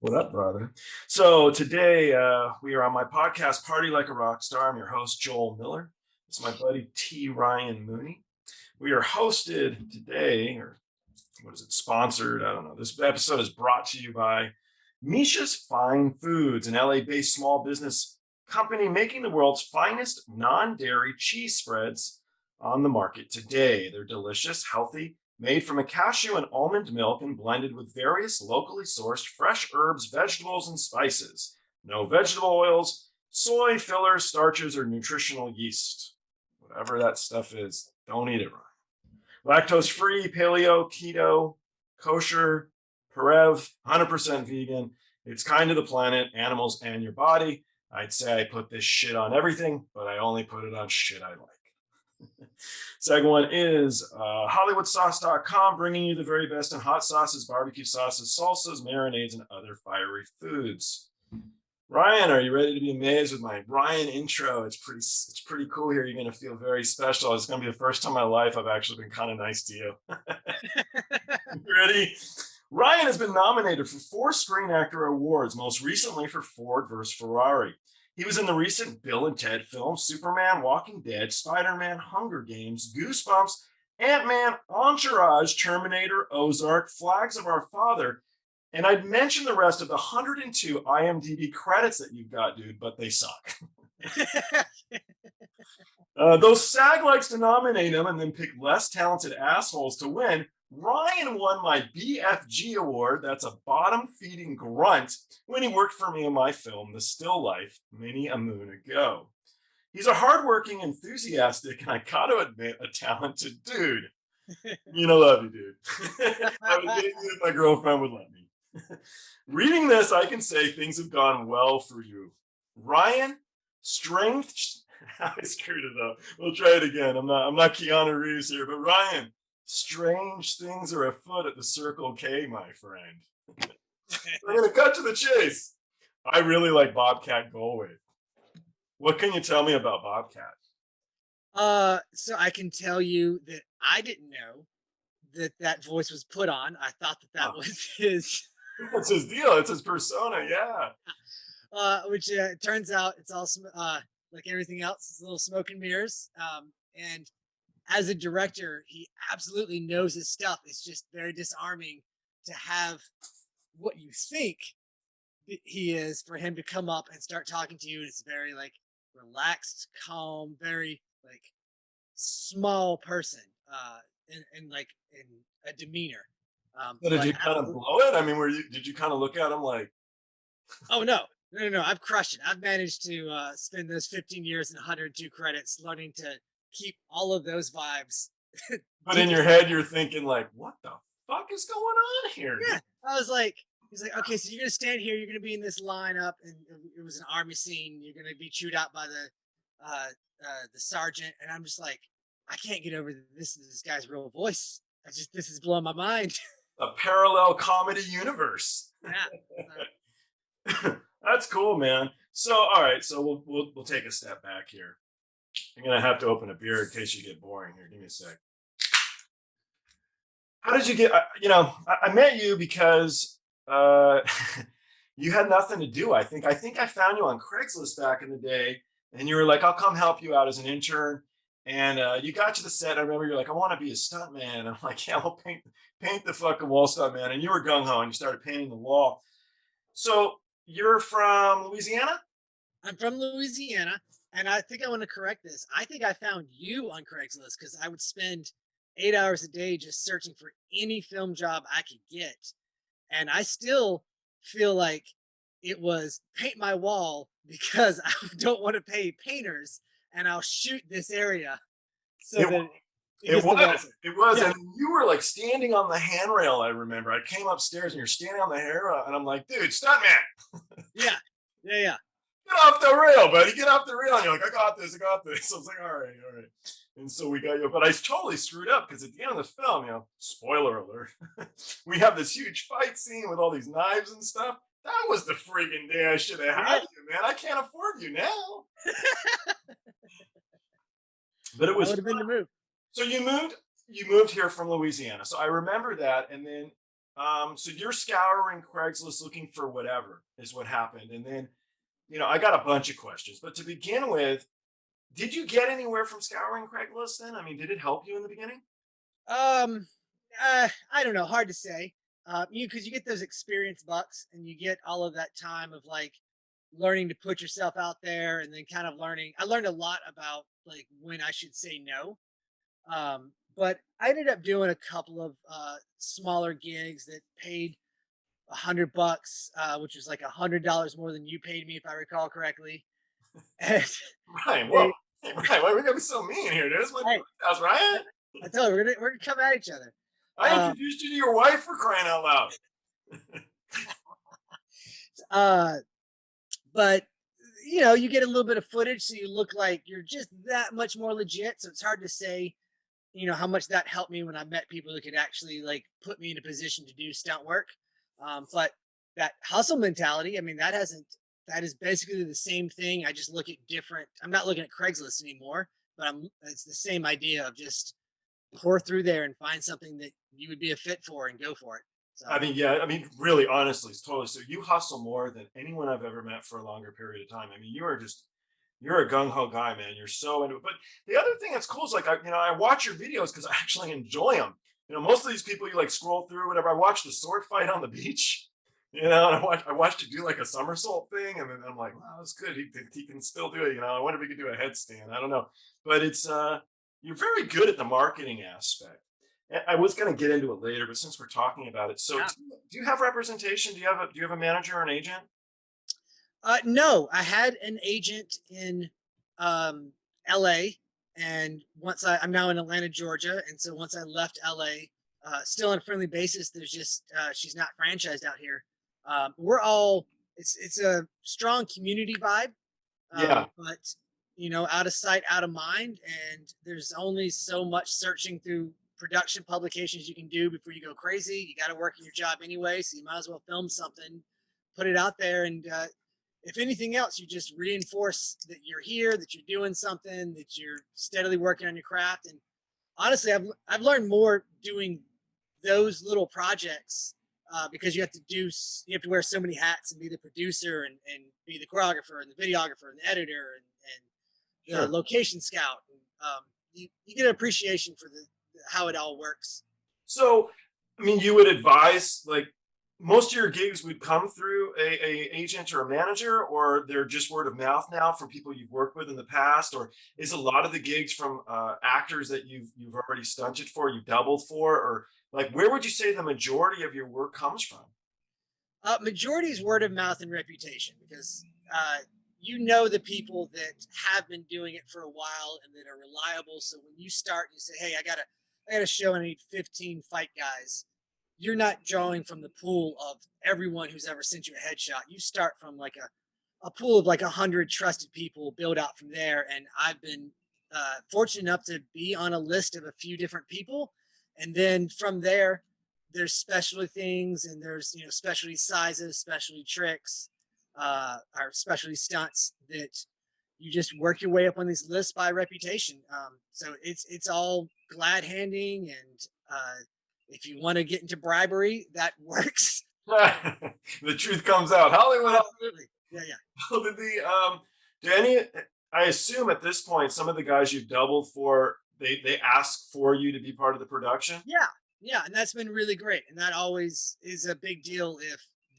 What up, brother? So today we are on my podcast, Party Like a Rockstar. I'm your host, Joel Miller. It's my buddy T. Ryan Mooney. We are hosted today, or what is it, sponsored? I don't know. This episode is brought to you by Misha's Fine Foods, an LA-based small business company making the world's finest non-dairy cheese spreads on the market today. They're delicious, healthy, made from a cashew and almond milk and blended with various locally sourced fresh herbs, vegetables, and spices. No vegetable oils, soy, fillers, starches, or nutritional yeast. Whatever that stuff is, don't eat it wrong. Lactose free, paleo, keto, kosher, Perev, 100% vegan. It's kind to the planet, animals, and your body. I'd say I put this shit on everything, but I only put it on shit I like. Second one is HollywoodSauce.com, bringing you the very best in hot sauces, barbecue sauces, salsas, marinades, and other fiery foods. Ryan, are you ready to be amazed with my Ryan intro? It's pretty cool here. You're going to feel very special. It's going to be the first time in my life I've actually been kind of nice to you. You ready? Ryan has been nominated for 4 Screen Actor Awards, most recently for Ford vs. Ferrari. He was in the recent Bill and Ted films, Superman, Walking Dead, Spiderman, Hunger Games, Goosebumps, Ant-Man, Entourage, Terminator, Ozark, Flags of Our Father, and I'd mention the rest of the 102 IMDb credits that you've got, dude, but they suck. Though SAG likes to nominate him and then pick less talented assholes to win, Ryan won my BFG award, that's a bottom-feeding grunt, when he worked for me in my film, The Still Life, many a moon ago. He's a hardworking, enthusiastic, and I gotta admit, a talented dude. You know, love you, dude. I would date you if my girlfriend would let me. Reading this, I can say things have gone well for you. Ryan, strength. I screwed it up. We'll try it again. I'm not Keanu Reeves here, but Ryan, strange things are afoot at the Circle K, my friend. We're gonna cut to the chase. I really like Bobcat Goldthwait. What can you tell me about Bobcat? So I can tell you that I didn't know that voice was put on. I thought that Oh, was his. that's his deal. It's his persona. Yeah. Which turns out it's all like everything else. It's a little smoke and mirrors. And as a director, he absolutely knows his stuff. It's just very disarming to have what you think he is for him to come up and start talking to you. It's very like relaxed, calm, very like small person, in like in a demeanor. So did But you kind of blow it? I mean, did you kind of look at him like, oh no, no, no, no! I've crushed it. I've managed to spend those 15 years and 102 credits learning to keep all of those vibes but in deep your as head you're thinking like, what the fuck is going on here, dude? yeah. I was like, he's like, okay, so you're gonna stand here. You're gonna be in this lineup, and it was an army scene. You're gonna be chewed out by the sergeant, and I'm just like, I can't get over this guy's real voice. This is blowing my mind. A parallel comedy universe. Yeah. That's cool, man. So, all right, so we'll take a step back here. I'm gonna have to open a beer in case you get boring here. Give me a sec. How did you get? I met you because you had nothing to do. I think I found you on Craigslist back in the day, and you were like, "I'll come help you out as an intern." And you got to the set. I remember you're like, "I want to be a stuntman." And I'm like, "Yeah, we'll paint the fucking wall, stuntman." And you were gung ho, and you started painting the wall. So you're from Louisiana? I'm from Louisiana, and I think I want to correct this. I think I found you on Craigslist because I would spend 8 hours a day just searching for any film job I could get. And I still feel like it was paint my wall because I don't want to pay painters and I'll shoot this area so It that it It gets the wall. was. It was. Yeah, And you were like standing on the handrail, I remember. I came upstairs and you're standing on the handrail, and I'm like, dude, stuntman, yeah, yeah, yeah. get off the rail, buddy. Get off the rail. And you're like, I got this. I got this. I was like, all right, all right. And so we got you. But I totally screwed up because at the end of the film, spoiler alert, we have this huge fight scene with all these knives and stuff. That was the freaking day I should have had Yeah. you, man. I can't afford you now. But it That was would have been the fun. move. So you moved here from Louisiana. So I remember that. And then So you're scouring Craigslist looking for whatever is what happened. And then, I got a bunch of questions. But to begin with, did you get anywhere from scouring Craigslist then? I mean, did it help you in the beginning? Um, I don't know, hard to say. Because you get those experience bucks, and you get all of that time of like learning to put yourself out there, and then kind of learning. I learned a lot about like when I should say no. But I ended up doing a couple of smaller gigs that paid $100, which was like $100 more than you paid me, if I recall correctly. And Right. Whoa. they, Hey, right. Why are we gonna be so mean here? This is my hey, house, Ryan. I told you we're gonna come at each other. I Uh, introduced you to your wife for crying out loud. uh, but you get a little bit of footage, so you look like you're just that much more legit. So it's hard to say, how much that helped me when I met people who could actually like put me in a position to do stunt work. But that hustle mentality, I mean, that is basically the same thing. I just look at different. I'm not looking at Craigslist anymore, but it's the same idea of just pour through there and find something that you would be a fit for and go for it. So I mean, yeah, I mean, really, honestly, it's totally. So you hustle more than anyone I've ever met for a longer period of time. I mean, you're a gung ho guy, man. You're so into it. But the other thing that's cool is like, I watch your videos because I actually enjoy them. Most of these people you like scroll through, whatever. I watched the sword fight on the beach, and I watched you do like a somersault thing, and then I'm like, wow, that's good. He can still do it. I wonder if he could do a headstand. I don't know, but you're very good at the marketing aspect. I was going to get into it later, but since we're talking about it, so yeah. do you have representation? Do you have a manager or an agent? No, I had an agent in LA, and I'm now in Atlanta, Georgia, and so once I left LA, still on a friendly basis, there's just she's not franchised out here. We're all it's a strong community vibe, Yeah, but out of sight, out of mind, and there's only so much searching through production publications you can do before you go crazy. You got to work in your job anyway, so you might as well film something, put it out there, and if anything else, you just reinforce that you're here, that you're doing something, that you're steadily working on your craft. And honestly, I've learned more doing those little projects because you have to wear so many hats and be the producer and be the choreographer and the videographer and the editor and the sure. location scout. And, you get an appreciation for the how it all works. So, I mean, you would advise like most of your gigs would come through a agent or a manager, or they're just word of mouth now from people you've worked with in the past, or is a lot of the gigs from actors that you've already stunted for, you've doubled for, or like where would you say the majority of your work comes from? Majority is word of mouth and reputation because the people that have been doing it for a while and that are reliable. So when you start, you say, "Hey, I got a show and I need 15 fight guys." You're not drawing from the pool of everyone who's ever sent you a headshot. You start from like a pool of like 100 trusted people, build out from there. And I've been fortunate enough to be on a list of a few different people, and then from there there's specialty things, and there's specialty sizes, specialty tricks, or specialty stunts that you just work your way up on these lists by reputation. So it's all glad handing, and if you want to get into bribery, that works. The truth comes out. Hollywood. Absolutely, yeah, yeah. Did do any? I assume at this point, some of the guys you've doubled for, they ask for you to be part of the production. Yeah, yeah, and that's been really great. And that always is a big deal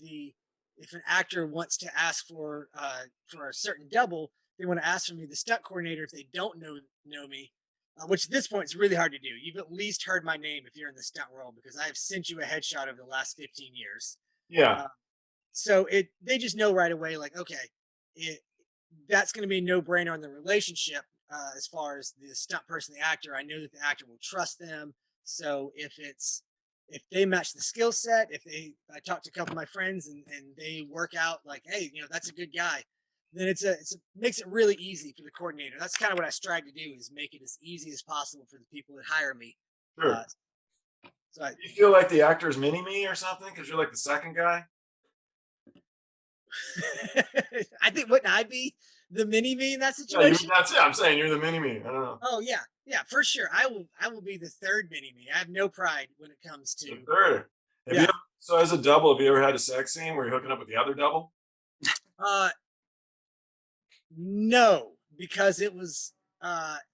the if an actor wants to ask for a certain double, they want to ask for me, the stunt coordinator, if they don't know me, which at this point is really hard to do. You've at least heard my name if you're in the stunt world because I have sent you a headshot over the last 15 years. Yeah, Uh, so they just know right away, like, okay, it that's going to be a no brainer on the relationship. As far as the stunt person, the actor, I know that the actor will trust them. So if they match the skill set, I talk to a couple of my friends and they work out like, hey, that's a good guy, then it's makes it really easy for the coordinator. That's kind of what I strive to do, is make it as easy as possible for the people that hire me. Uh, sure. so I, You feel like the actor's mini me or something because you're like the second guy. I think, wouldn't I be the mini me in that Yeah, situation? that's it. I'm saying you're the mini me. I don't know. Oh yeah, yeah, for sure. I will be the third mini me. I have no pride when it comes The to third. Have you Yeah. ever, so as a double, have you ever had a sex scene where you're hooking up with the other double? Uh, no, because it was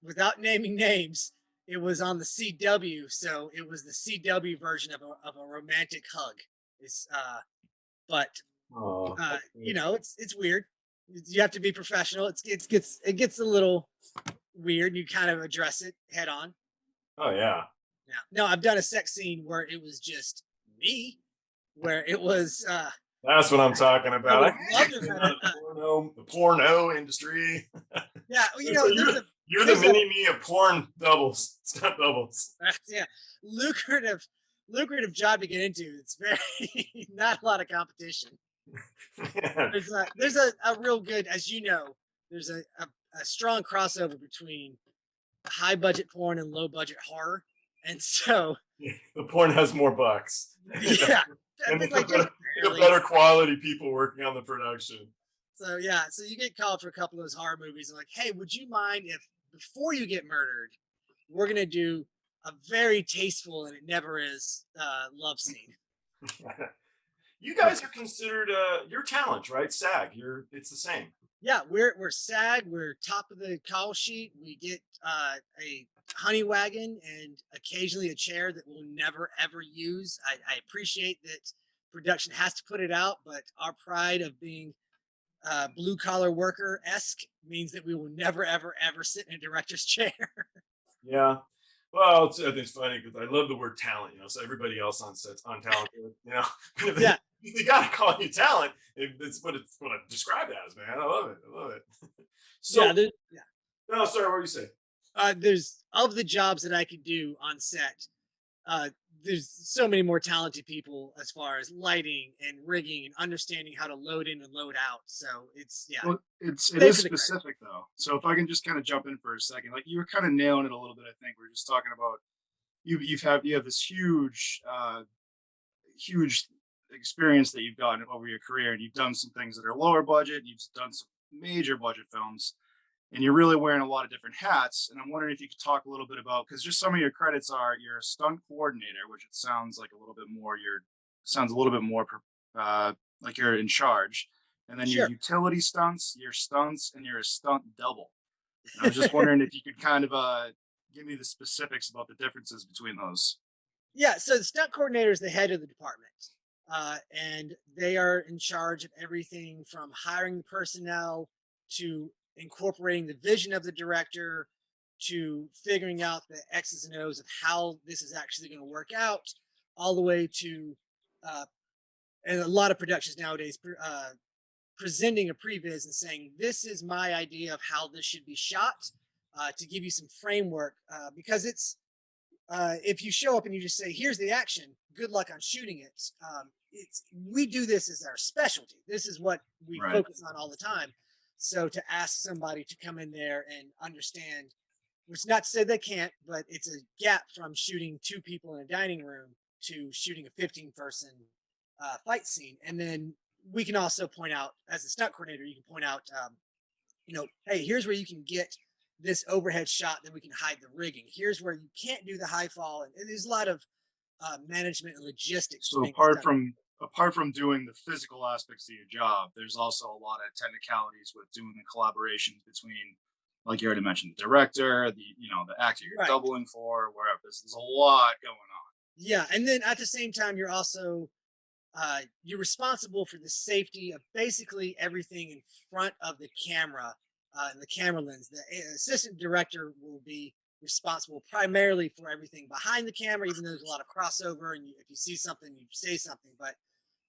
without naming names, it was on the CW, so it was the CW version of a romantic hug. It's but Oh, you know, it's weird. You have to be professional. It gets a little weird. You kind of address it head on. oh yeah. Yeah. No, I've done a sex scene where it was just me, where it was That's what I'm talking I about. I would knew love you to came have had out of the porno industry. yeah, well, you So know, you're the there's a mini me of porn doubles, stunt doubles. yeah, lucrative job to get into. It's very not a lot of competition. Man, There's a real good, as you know, there's a strong crossover between high budget porn and low budget horror. And so the porn has more bucks. yeah, And but like just the barely. better quality people working on the production. So yeah, so you get called for a couple of those horror movies and like, hey, would you mind if before you get murdered, we're gonna do a very tasteful and it never is love scene. You guys are considered your talent, right? SAG. It's the same. Yeah, we're SAG. We're top of the call sheet. We get a honey wagon and occasionally a chair that we'll never ever use. I appreciate that production has to put it out, but our pride of being blue collar worker esque means that we will never ever ever sit in a director's chair. Yeah. Well, I think it's funny because I love the word talent, so everybody else on set's untalented. Yeah, They gotta call you talent. It's what I describe it as, man. I love it. I love it. yeah, So no, sorry, what were you say? there's of the jobs that I could do on set. Uh, there's so many more talented people as far as lighting and rigging and understanding how to load in and load out. So it's yeah, Well, it pay is for the credit. specific though. So if I can just kind of jump in for a second, like you were kind of nailing it a little bit. I think we are just talking about you have this huge experience that you've gotten over your career, and you've done some things that are lower budget. You've done some major budget films, and you're really wearing a lot of different hats. And I'm wondering if you could talk a little bit about, because just some of your credits are you're a stunt coordinator, which it sounds like a little bit more. Sounds a little bit more like you're in charge, and then your Sure. utility stunts, your stunts, and you're a stunt double. And I was just wondering if you could kind of give me the specifics about the differences between those. Yeah, so the stunt coordinator is the head of the department, and they are in charge of everything from hiring the personnel to incorporating the vision of the director to figuring out the X's and O's of how this is actually going to work out, all the way to, uh, and a lot of productions nowadays presenting a previs and saying, "This is my idea of how this should be shot," to give you some framework, because it's if you show up and you just say, "Here's the action. Good luck on shooting it." We do this as our specialty. This is what we Right. focus on all the time. So to ask somebody to come in there and understand, which is not to say they can't, but it's a gap from shooting two people in a dining room to shooting a 15-person fight scene. And then we can also point out, as a stunt coordinator, you can point out, hey, here's where you can get this overhead shot that we can hide the rigging. Here's where you can't do the high fall, and there's a lot of management and logistics to So make this done. apart from doing the physical aspects of your job, there's also a lot of technicalities with doing the collaborations between, like you already mentioned, the director, the actor you're Right. doubling for, wherever. There's a lot going on. Yeah, and then at the same time, you're also you're responsible for the safety of basically everything in front of the camera and the camera lens. The assistant director will be responsible primarily for everything behind the camera, even though there's a lot of crossover. And if you see something, you say something, but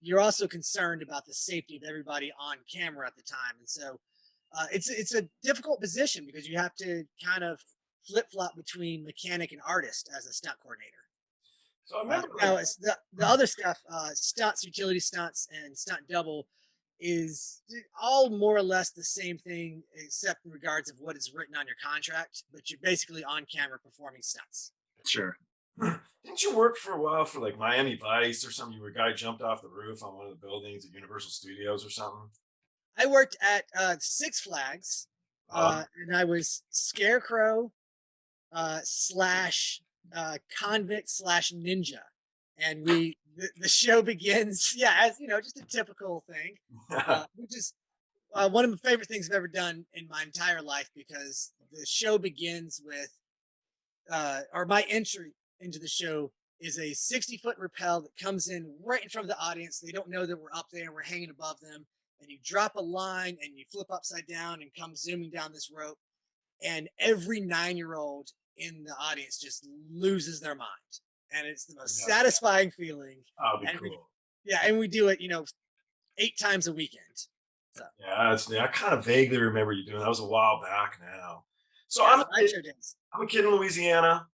you're also concerned about the safety of everybody on camera at the time. And so it's a difficult position because you have to kind of flip flop between mechanic and artist as a stunt coordinator. So I remember, Now, it's the other stuff, stunts, utility stunts, and stunt double is all more or less the same thing, except in regards of what is written on your contract. But you're basically on camera performing stunts. Sure. didn't you work for a while for like Miami Vice or something? You were a guy jumped off the roof on one of the buildings at Universal Studios or something. I worked at Six Flags, and I was Scarecrow slash convict slash ninja, and the show begins, yeah, as you know, just a typical thing, which is one of my favorite things I've ever done in my entire life, because the show begins with, or my entry into the show is a 60-foot rappel that comes in right in front of the audience. They don't know that we're up there and we're hanging above them. And you drop a line and you flip upside down and come zooming down this rope. And every 9-year-old in the audience just loses their mind. And it's the most Yeah, satisfying feeling. that'll be And cool. and we do it, 8 times a weekend. So I kind of vaguely remember you doing that. Was a while back now. So yeah, sideshow days. I'm a kid in Louisiana.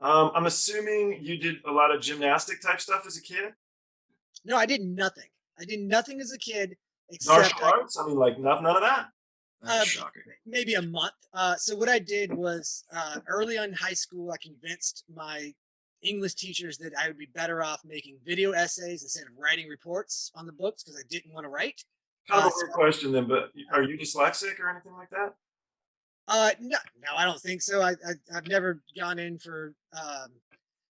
I'm assuming you did a lot of gymnastic type stuff as a kid. No, I did nothing. I did nothing as a kid Martial except arts. I mean, like none of that. That's uh, shocking. maybe a month. So what I did was, early on in high school, I convinced my English teachers that I would be better off making video essays instead of writing reports on the books, because I didn't want to write. Kind of a So weird question then, but are you dyslexic or anything like that? no, I don't think so. I've never gone in for.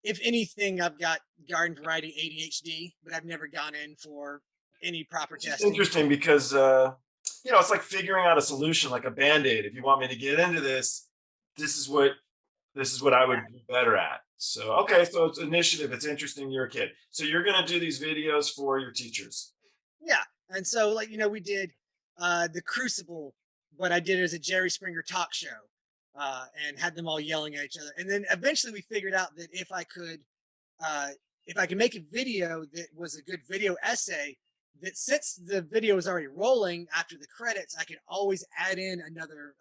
If anything, I've got garden variety ADHD, but I've never gone in for any proper It's just testing. interesting because it's like figuring out a solution, like a band-aid. If you want me to get into this, this is what I would be better at. So okay, so it's initiative. It's interesting. You're a kid, so you're gonna do these videos for your teachers. Yeah, and so we did the Crucible, but I did it as a Jerry Springer talk show, and had them all yelling at each other. And then eventually we figured out that uh, if I could make a video that was a good video essay, that since the video was already rolling after the credits, I could always add in another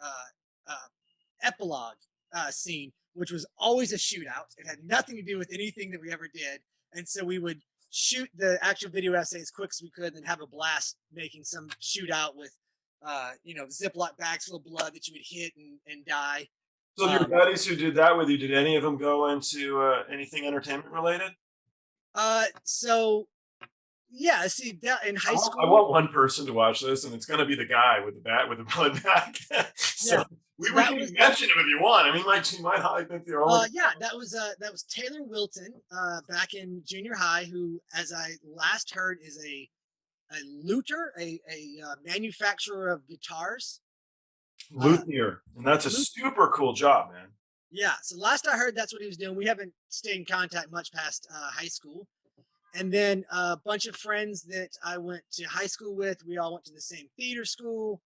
epilogue scene, which was always a shootout. It had nothing to do with anything that we ever did, and so we would shoot the actual video essay as quick as we could, and have a blast making some shootout with, Ziploc bags full of blood that you would hit and die. So your Um, buddies who did that with you, did any of them go into anything entertainment related? so yeah, see, in I high want, I school, want one person to watch this, and it's going to be the guy with the bat with the blood bag. yeah, So so we that can was mention him if you want. I mean, like, you might not think they're only. yeah, that was Taylor Wilton, back in junior high, who, as I last heard, is a looter, a manufacturer of guitars. Uh, Luthier, and that's a Lut- super cool job, man. yeah. So last I heard, that's what he was doing. We haven't stayed in contact much past high school. And then a bunch of friends that I went to high school with, we all went to the same theater school.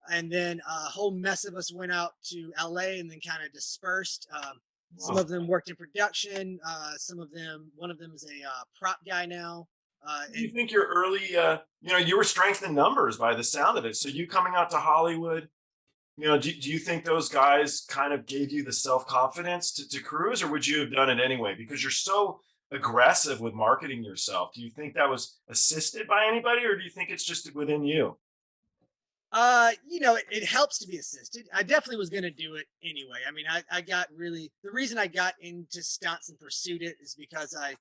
And then a whole mess of us went out to LA and then kind of dispersed. Some Wow. of them worked in production. One of them is a prop guy now. Do you And think your early, you were strength in numbers by the sound of it. So you coming out to Hollywood, do you think those guys kind of gave you the self-confidence to cruise, or would you have done it anyway? Because you're so aggressive with marketing yourself. Do you think that was assisted by anybody, or do you think it's just within you? it helps to be assisted. I definitely was going to do it anyway. I mean, I got really, the reason I got into stunts and pursued it is because I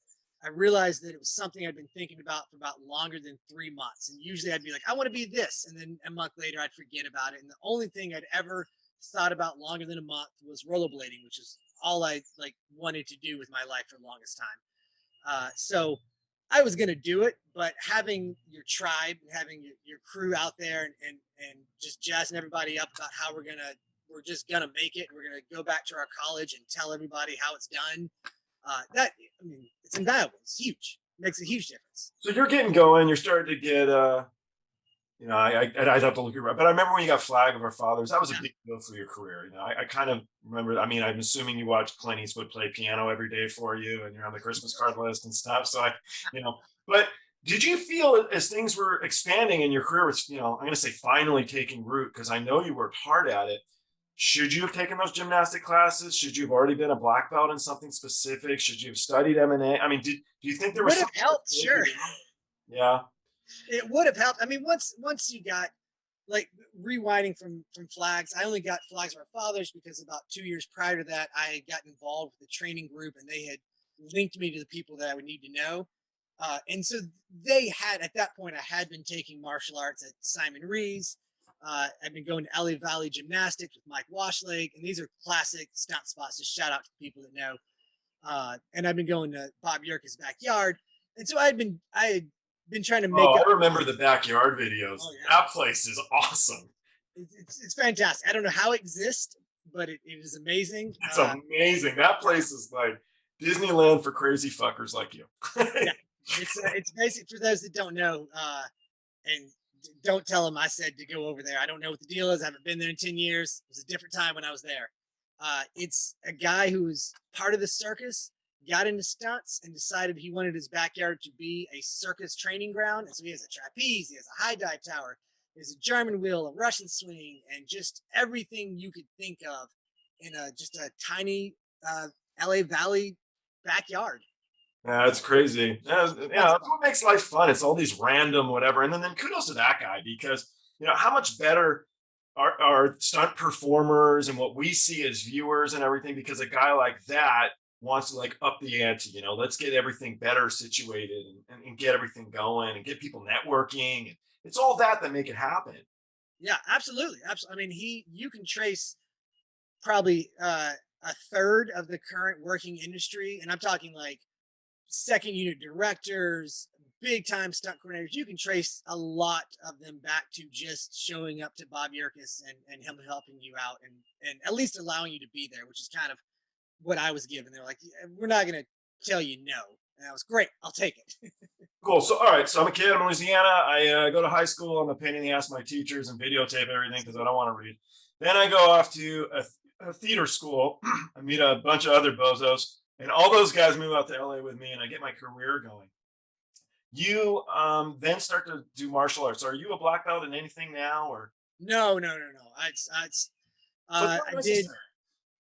realized that it was something I'd been thinking about for about longer than 3 months. And usually I'd be like, I want to be this. And then a month later, I'd forget about it. And the only thing I'd ever thought about longer than a month was rollerblading, which is all I wanted to do with my life for the longest time. So I was going to do it, but having your tribe and having your crew out there, and just jazzing everybody up about how we're just going to make it. We're going to go back to our college and tell everybody how it's done. It's invaluable. It's huge. It makes a huge difference. So you're getting going. You're starting to get, I'd have to look around, but I remember when you got Flag of Our Fathers, that was a Yeah. big deal for your career. I kind of remember. I mean, I'm assuming you watched Clint Eastwood play piano every day for you, and you're on the Christmas card list and stuff. So but did you feel as things were expanding in your career, was, I'm going to say finally taking root, because I know you worked hard at it. Should you have taken those gymnastic classes? Should you have already been a black belt in something specific? Should you have studied M&A? I mean, do you think there was Would have something helped, that sure. Yeah. It would have helped. I mean, once you got, rewinding from flags, I only got Flags of Our Fathers because about 2 years prior to that, I got involved with the training group, and they had linked me to the people that I would need to know. And so they had, at that point, I had been taking martial arts at Simon Rees. I've been going to LA Valley Gymnastics with Mike Washlake, and these are classic stunt spots. Just shout out to the people that know. And I've been going to Bob Yerkes' backyard. And so I had been trying to make Oh, up. I remember the backyard videos. Oh yeah, That place is awesome. it's fantastic. I don't know how it exists, but it is amazing. It's amazing. That place is like Disneyland for crazy fuckers like you. Yeah, it's basic for those that don't know. And don't tell them I said to go over there. I don't know what the deal is. I haven't been there in 10 years. It was a different time when I was there. It's a guy who was part of the circus, got into stunts, and decided he wanted his backyard to be a circus training ground. And so he has a trapeze, he has a high dive tower, there's a German wheel, a Russian swing, and just everything you could think of in just a tiny LA Valley backyard. Yeah, it's crazy. Yeah, that's what makes life fun. It's all these random whatever. And then kudos to that guy because how much better our stunt performers and what we see as viewers and everything, because a guy like that wants to like up the ante, let's get everything better situated and get everything going and get people networking. It's all that make it happen. Yeah, absolutely. Absolutely. I mean, you can trace probably a third of the current working industry, and I'm talking like second unit directors, big time stunt coordinators. You can trace a lot of them back to just showing up to Bob Yerkes and him helping you out and at least allowing you to be there, which is kind of what I was given. They're like, "Yeah, we're not going to tell you no." And I was great. I'll take it. Cool. So, all right. So I'm a kid. I'm in Louisiana. I go to high school. I'm a pain in the ass to my teachers and videotape everything because I don't want to read. Then I go off to a theater school. I meet a bunch of other bozos, and all those guys move out to LA with me, and I get my career going. You then start to do martial arts. Are you a black belt in anything now, or No, no, no, no. so it's not I did. necessary.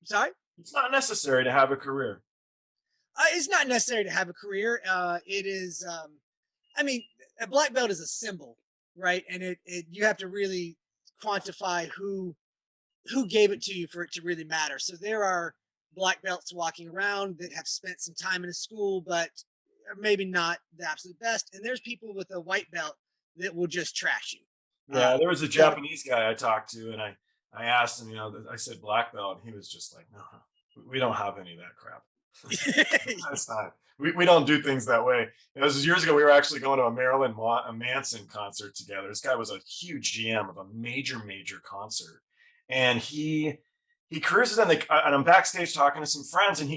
Sorry. It's not necessary to have a career. It's not necessary to have a career. It is. I mean, a black belt is a symbol, right? And it you have to really quantify who gave it to you for it to really matter. So there are black belts walking around that have spent some time in a school, but are maybe not the absolute best. And there's people with a white belt that will just trash you. Yeah, there was a So Japanese guy I talked to, and I asked him, I said black belt, and he was just like, no, we don't have any of that crap. That's not. We don't do things that way. This was years ago. We were actually going to a a Manson concert together. This guy was a huge GM of a major concert, and he cruises and and I'm backstage talking to some friends, and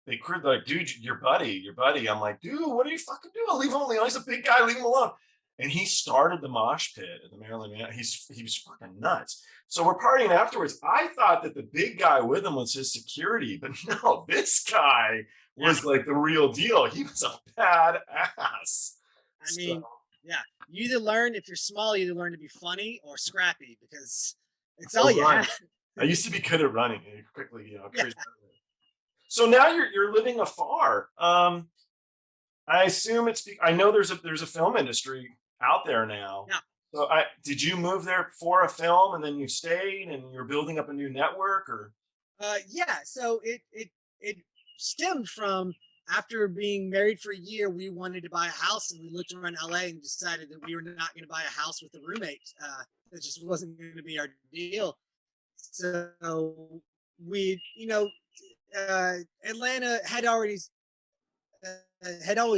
they cruise like, dude, your buddy. I'm like, dude, what are you fucking doing? Leave him alone. He's a big guy. Leave him alone. And he started the mosh pit at the Maryland. He was fucking nuts. So we're partying afterwards. I thought that the big guy with him was his security, but no, this guy yeah, was like the real deal. He was a badass. I mean, yeah. You either learn if you're small, you either learn to be funny or scrappy because it's all you Run. have. I used to be good at running and quickly, Yeah. crazy. So now you're living afar. I assume I know there's a film industry out there now. Yeah. So did you move there for a film and then you stayed and you're building up a new network, or? Yeah. So it stemmed from after being married for a year, we wanted to buy a house, and we looked around LA and decided that we were not going to buy a house with a roommate. That just wasn't going to be our deal. So we, Atlanta had always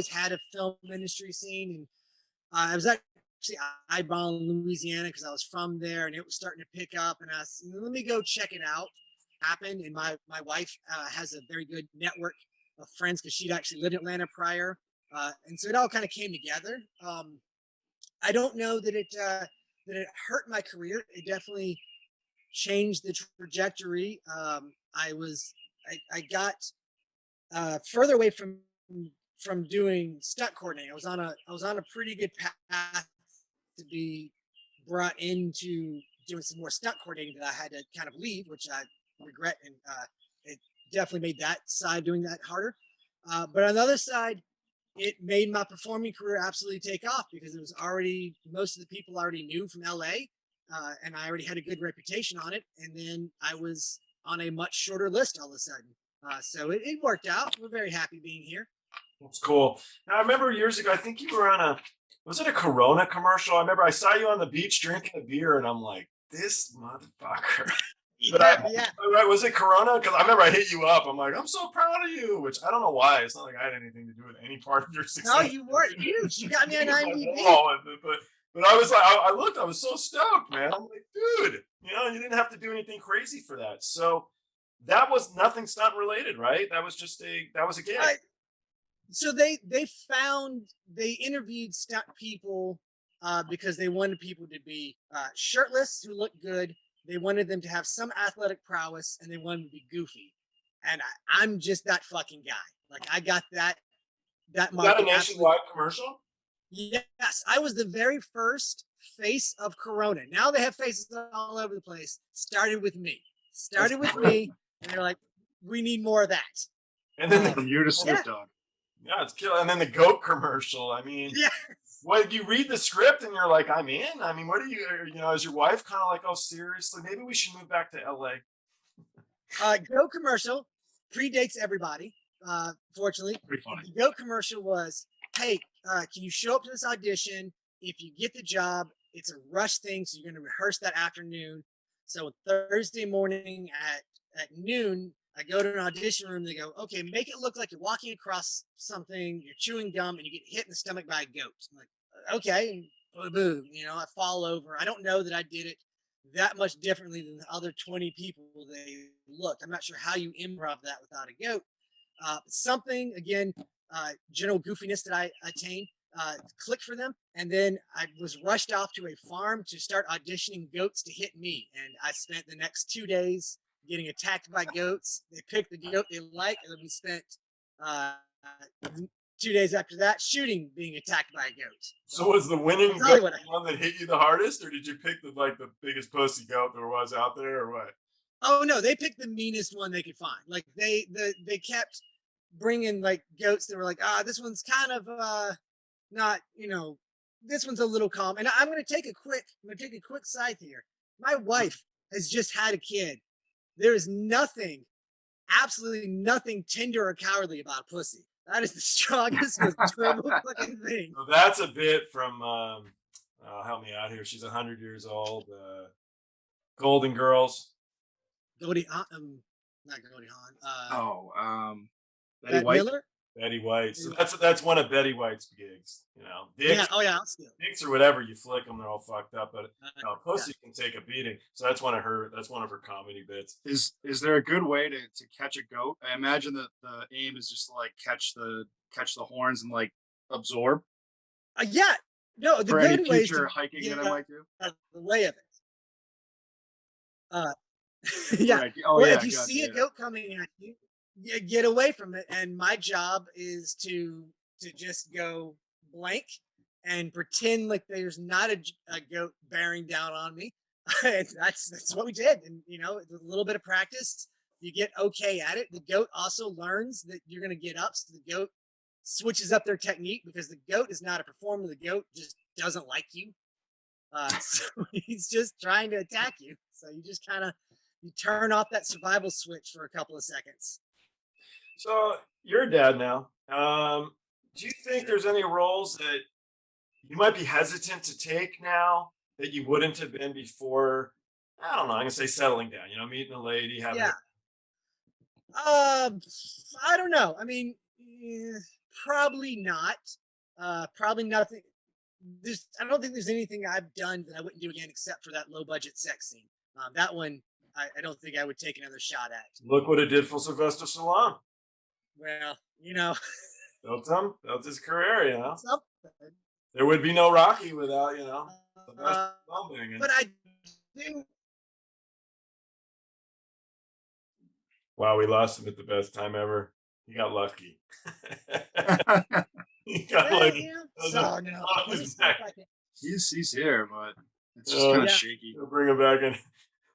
had a film industry scene, and I was actually eyeballing Louisiana because I was from there, and it was starting to pick up. And I said, let me go check it out. Happened, and my wife has a very good network of friends because she'd actually lived in Atlanta prior, and so it all kind of came together. I don't know that it hurt my career. It definitely changed the trajectory. I got further away from doing stunt coordinating. I was on a pretty good path to be brought into doing some more stunt coordinating that I had to kind of leave, which I regret, and it definitely made that side doing that harder. But on the other side, it made my performing career absolutely take off because it was already most of the people already knew from LA, and I already had a good reputation on it. And then I was on a much shorter list all of a sudden. So it worked out. We're very happy being here. That's cool. Now, I remember years ago, I think you were on was it a Corona commercial? I remember I saw you on the beach drinking a beer, and I'm like, this motherfucker. But right, was it Corona? Because I remember I hit you up. I'm like, I'm so proud of you, which I don't know why. It's not like I had anything to do with any part of your success. No, you weren't huge. You got me on IMDb. But I was like, I looked, I was so stoked, man. I'm like, dude, you didn't have to do anything crazy for that. So that was nothing stunt related, right? That was a gig. So they interviewed stunt people because they wanted people to be shirtless who looked good. They wanted them to have some athletic prowess, and they wanted them to be goofy. And I'm just that fucking guy. Like I got that. That was that a nationwide commercial? Yes, I was the very first face of Corona. Now they have faces all over the place. Started with me. And they're like, we need more of that. And then from you to Snoop Dogg. Yeah, it's killing. And then the goat commercial. I mean, what you read the script and you're like, I'm in. I mean, what do you is your wife kind of like, oh, seriously, maybe we should move back to LA? Goat commercial predates everybody. Fortunately, pretty funny. The goat commercial was, hey, can you show up to this audition? If you get the job, it's a rush thing, so you're going to rehearse that afternoon. So Thursday morning at noon, I go to an audition room. They go, okay, make it look like you're walking across something, you're chewing gum, and you get hit in the stomach by a goat. I'm like, okay, and boom, I fall over. I don't know that I did it that much differently than the other 20 people they looked. I'm not sure how you improv that without a goat. Something, again, general goofiness that I attained clicked for them. And then I was rushed off to a farm to start auditioning goats to hit me. And I spent the next 2 days getting attacked by goats. They picked the goat they like, and then we spent 2 days after that shooting being attacked by a goat. So was the winning goat the one that hit you the hardest, or did you pick the biggest pussy goat there was out there, or what? Oh no, they picked the meanest one they could find. Like they kept bringing like goats that were like, this one's kind of not, this one's a little calm. And I'm gonna take a quick side here. My wife has just had a kid. There is nothing, absolutely nothing tender or cowardly about pussy. That is the strongest, most durable fucking thing. So that's a bit from help me out here. She's 100 years old. Golden Girls. Goldie, not Goldie Hawn. Betty White. Miller? Betty White. So that's one of Betty White's gigs. Dicks, I'll steal. Dicks or whatever, you flick them, they're all fucked up. But pussy can take a beating. So that's one of her comedy bits. Is there a good way to catch a goat? I imagine that the aim is just to like catch the horns and like absorb. No, the for any good way is future to hiking that I might do. The way of it. Right. If you see a goat coming at you, get away from it. And my job is to just go blank and pretend like there's not a goat bearing down on me. And that's what we did. And with a little bit of practice, you get okay at it. The goat also learns that you're going to get up, so the goat switches up their technique, because the goat is not a performer. The goat just doesn't like you. So he's just trying to attack you. So you just kind of turn off that survival switch for a couple of seconds. So you're a dad now. Do you think there's any roles that you might be hesitant to take now that you wouldn't have been before? I don't know. I'm gonna say settling down. Meeting a lady, having. Yeah. I don't know. I mean, probably not. Probably nothing. I don't think there's anything I've done that I wouldn't do again, except for that low budget sex scene. That one, I don't think I would take another shot at. Look what it did for Sylvester Stallone. Well, built his career. Something. There would be no Rocky without Sylvester Stallone being in. But I do. Wow, we lost him at the best time ever. He got lucky. He got lucky. He's here, but it's just kind of shaky. We'll bring him back in.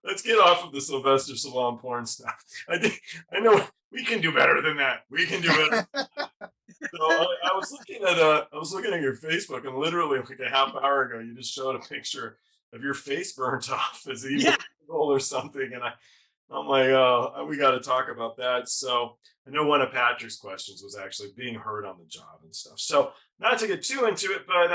Let's get off of the Sylvester Stallone porn stuff. I know we can do better than that. We can do better. So I was looking at your Facebook, and literally like a half hour ago, you just showed a picture of your face burnt off as evil or something, and I'm like, oh, we got to talk about that. So I know one of Patrick's questions was actually being hurt on the job and stuff. So not to get too into it, but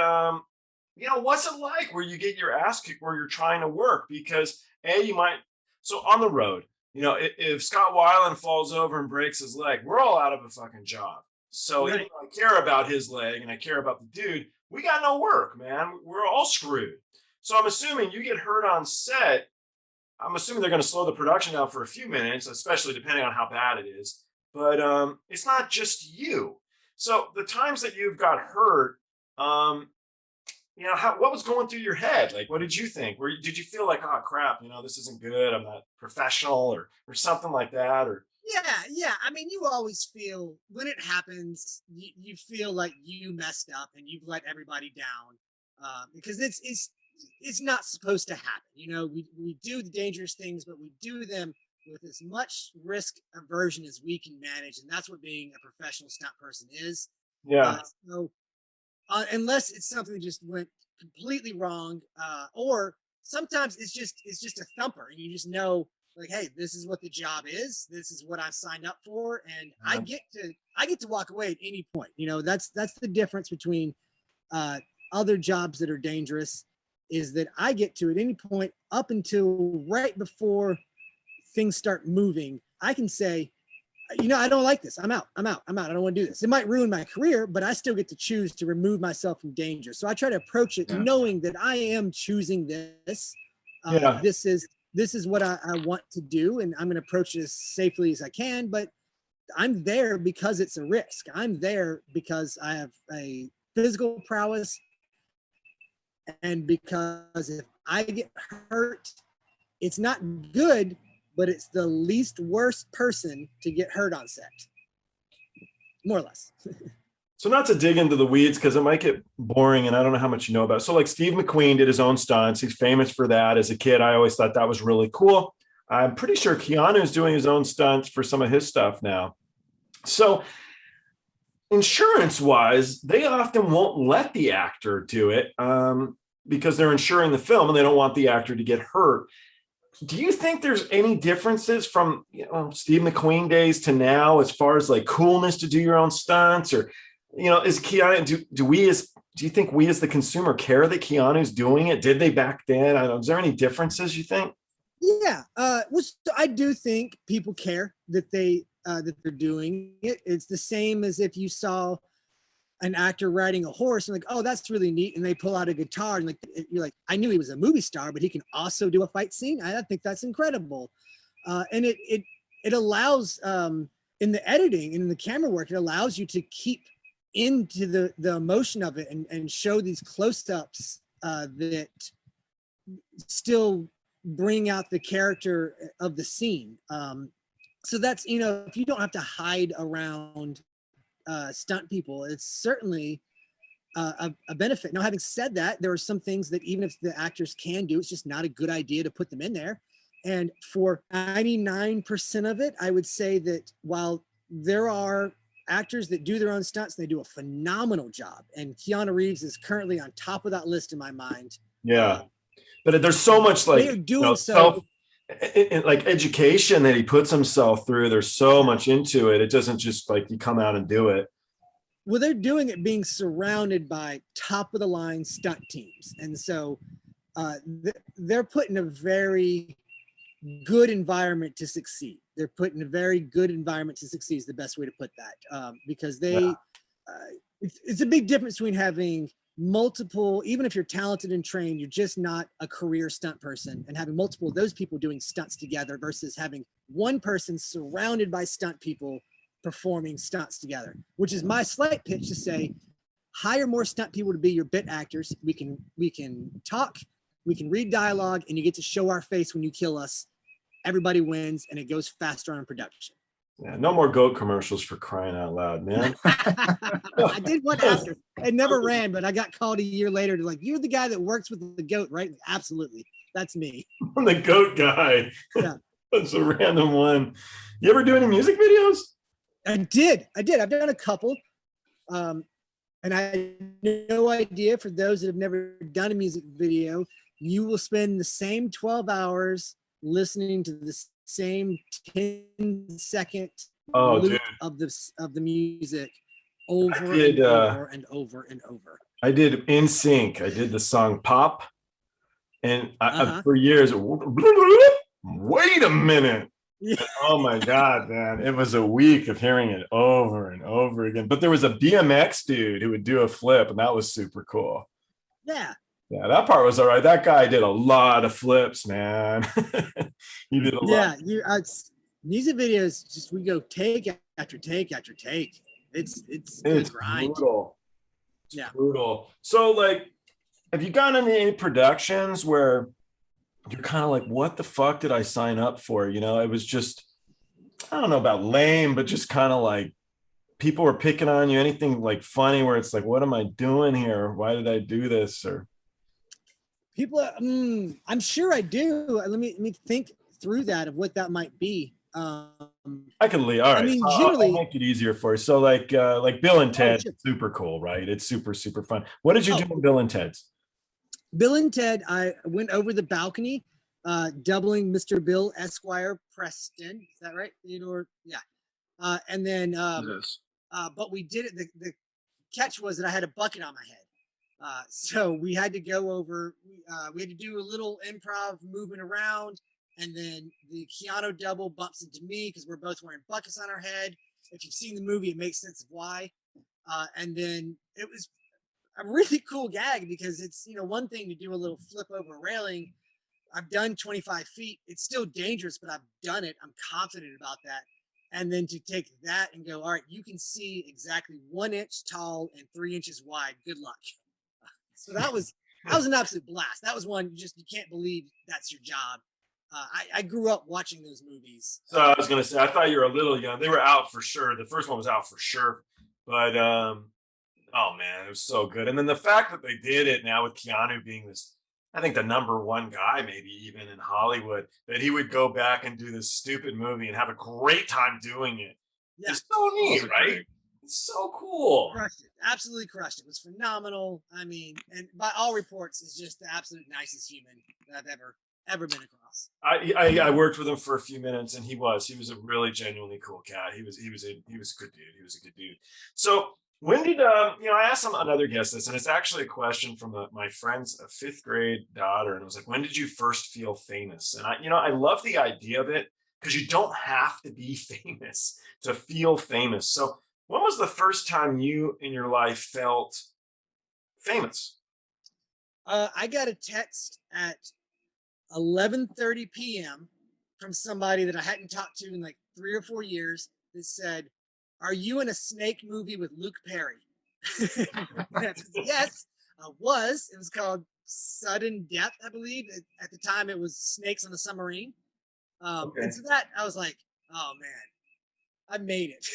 what's it like where you get your ass kicked where you're trying to work? Because you might So on the road, if Scott Weiland falls over and breaks his leg, we're all out of a fucking job. So even Right. though I care about his leg and I care about the dude, we got no work, man. We're all screwed. So I'm assuming you get hurt on set. I'm assuming they're going to slow the production down for a few minutes, especially depending on how bad it is. But it's not just you. So the times that you've got hurt, what was going through your head? Like, what did you think? Did you feel like, oh crap, this isn't good. I'm not professional, or something like that, or Yeah. I mean, you always feel when it happens, you feel like you messed up and you've let everybody down, because it's not supposed to happen. We do the dangerous things, but we do them with as much risk aversion as we can manage, and that's what being a professional stunt person is. yeah, So unless it's something that just went completely wrong, or sometimes it's just a thumper, and you just know, like, hey, this is what the job is. This is what I've signed up for, and I get to walk away at any point. That's the difference between other jobs that are dangerous, is that I get to at any point up until right before things start moving. I can say, I don't like this. I'm out. I don't want to do this. It might ruin my career, but I still get to choose to remove myself from danger. So I try to approach it knowing that I am choosing this. yeah. This is what I want to do, and I'm going to approach it as safely as I can. But I'm there because it's a risk. I'm there because I have a physical prowess, and because if I get hurt, it's not good, but it's the least worst person to get hurt on set, more or less. So not to dig into the weeds, because it might get boring and I don't know how much you know about it. So like Steve McQueen did his own stunts. He's famous for that. As a kid, I always thought that was really cool. I'm pretty sure Keanu's doing his own stunts for some of his stuff now. So insurance wise, they often won't let the actor do it because they're insuring the film and they don't want the actor to get hurt. Do you think there's any differences from Steve McQueen days to now, as far as like coolness to do your own stunts, or is Keanu, do you think we as the consumer care that Keanu's doing it? Did they back then? I don't know. Is there any differences you think? Yeah, I do think people care that they're doing it. It's the same as if you saw an actor riding a horse and like, oh, that's really neat, and they pull out a guitar and like, you're like, I knew he was a movie star, but he can also do a fight scene. I think that's incredible. And it allows, in the editing and in the camera work, it allows you to keep into the emotion of it and show these close-ups that still bring out the character of the scene. So that's, if you don't have to hide around stunt people, it's certainly a benefit. Now, having said that, there are some things that even if the actors can do, it's just not a good idea to put them in there. And for 99% of it, I would say that while there are actors that do their own stunts, they do a phenomenal job. And Keanu Reeves is currently on top of that list in my mind. Yeah. But there's so much like they're doing so like education that he puts himself through. There's so much into it. It doesn't just like you come out and do it. Well, they're doing it being surrounded by top of the line stunt teams. And so they're put in a very good environment to succeed. They're put in a very good environment to succeed is the best way to put that. Because it's a big difference between having multiple, even if you're talented and trained, you're just not a career stunt person, and having multiple of those people doing stunts together versus having one person surrounded by stunt people performing stunts together, which is my slight pitch to say, hire more stunt people to be your bit actors. We can talk, we can read dialogue, and you get to show our face when you kill us. Everybody wins, and it goes faster on production. Yeah, no more goat commercials, for crying out loud, man. I did one after. It never ran, but I got called a year later to like, you're the guy that works with the goat, right? Absolutely. That's me. I'm the goat guy. Yeah. That's a random one. You ever do any music videos? I did. I've done a couple. And I had no idea, for those that have never done a music video, you will spend the same 12 hours listening to the same 10-second loop of the music over and over and over and over. I did In Sync. I did the song Pop, and for years wait a minute. Yeah. Oh my God, man. It was a week of hearing it over and over again. But there was a BMX dude who would do a flip, and that was super cool. Yeah. Yeah, that part was all right. That guy did a lot of flips, man. He did a lot. Yeah. Music videos, just we go take after take after take. It's It's grind. brutal. It's Yeah. brutal. So, like, have you gotten any productions where you're kind of like, what the fuck did I sign up for? You know, it was just, I don't know about lame, but just kind of like people were picking on you, anything like funny where it's like, what am I doing here? Why did I do this? Or People, I'm sure I do. Let me think through that of what that might be. I can leave. All right. I mean, So I'll generally, make it easier for you. So like Bill and Ted, sure. super cool, right? It's super, super fun. What did you do in Bill and Ted's? Bill and Ted, I went over the balcony, doubling Mr. Bill Esquire Preston. Is that right, Theodore? Yeah. And then, but we did it. The catch was that I had a bucket on my head. So we had to go over, we had to do a little improv moving around. And then the Keanu double bumps into me because we're both wearing buckets on our head. If you've seen the movie, it makes sense of why. And then it was a really cool gag because it's, one thing to do a little flip over a railing. I've done 25 feet. It's still dangerous, but I've done it. I'm confident about that. And then to take that and go, all right, you can see exactly 1 inch tall and 3 inches wide. Good luck. So that was an absolute blast. That was one you can't believe that's your job. I grew up watching those movies. So I was gonna say, I thought you were a little young. They were out for sure. The first one was out for sure, but oh man, it was so good. And then the fact that they did it now with Keanu being this, I think the #1 guy, maybe even in Hollywood, that he would go back and do this stupid movie and have a great time doing it. Yeah. It's so neat, right? It's so cool. Crushed it. Absolutely crushed it. It was phenomenal. I mean, and by all reports, is just the absolute nicest human that I've ever been across. I worked with him for a few minutes, and he was a really genuinely cool cat. He was a good dude. He was a good dude. So when did I asked some another guest this, and it's actually a question from my friend's 5th grade daughter, and it was like, when did you first feel famous? And I love the idea of it because you don't have to be famous to feel famous. So when was the first time you in your life felt famous? I got a text at 11:30 p.m. from somebody that I hadn't talked to in like 3 or 4 years that said, "Are you in a snake movie with Luke Perry?" Yes, I was. It was called Sudden Death, I believe. At the time, it was Snakes on a Submarine. Okay. And so that I was like, "Oh man, I made it.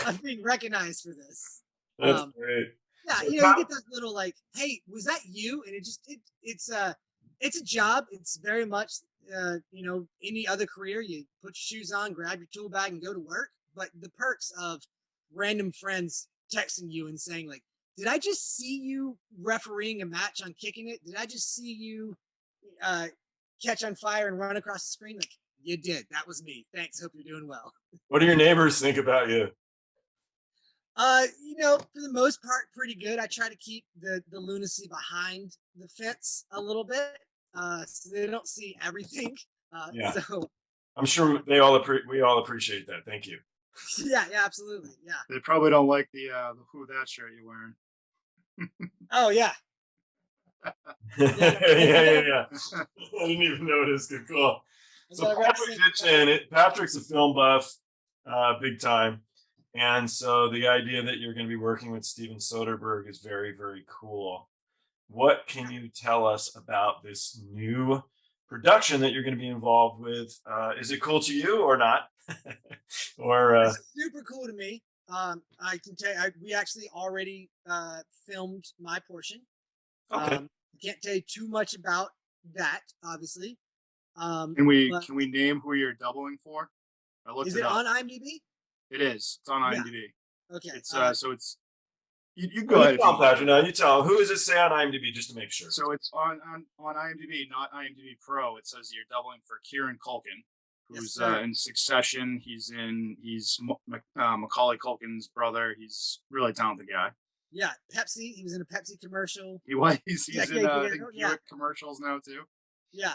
I'm being recognized for this." That's great. Yeah, So you get that little like, "Hey, was that you?" And it's a job. It's very much any other career. You put your shoes on, grab your tool bag, and go to work. But the perks of random friends texting you and saying like, "Did I just see you refereeing a match on Kicking It? Did I just see you catch on fire and run across the screen?" Like, you did. That was me. Thanks. Hope you're doing well. What do your neighbors think about you? For the most part, pretty good. I try to keep the lunacy behind the fence a little bit, so they don't see everything. Yeah. So I'm sure we all appreciate that. Thank you. yeah, absolutely, yeah. They probably don't like the Who That shirt you're wearing. Oh yeah. Yeah. I didn't even notice. Good call. So Patrick's a film buff, big time. And so the idea that you're going to be working with Steven Soderbergh is very, very cool. What can you tell us about this new production that you're going to be involved with? Is it cool to you or not? It's super cool to me. I can tell you, we actually already filmed my portion. Okay. Can't tell you too much about that, obviously. Can we name who you're doubling for? I looked Is it it up. on IMDb? It is. It's on IMDb. Yeah. Okay. It's so it's you go ahead. Tell Patrick, no, you tell him. Who does it say on IMDb just to make sure? So it's on IMDb, not IMDb Pro. It says you're doubling for Kieran Culkin, who's in Succession. He's Macaulay Culkin's brother. He's a really talented guy. Yeah, Pepsi. He was in a Pepsi commercial. He's in Buick commercials now too. Yeah.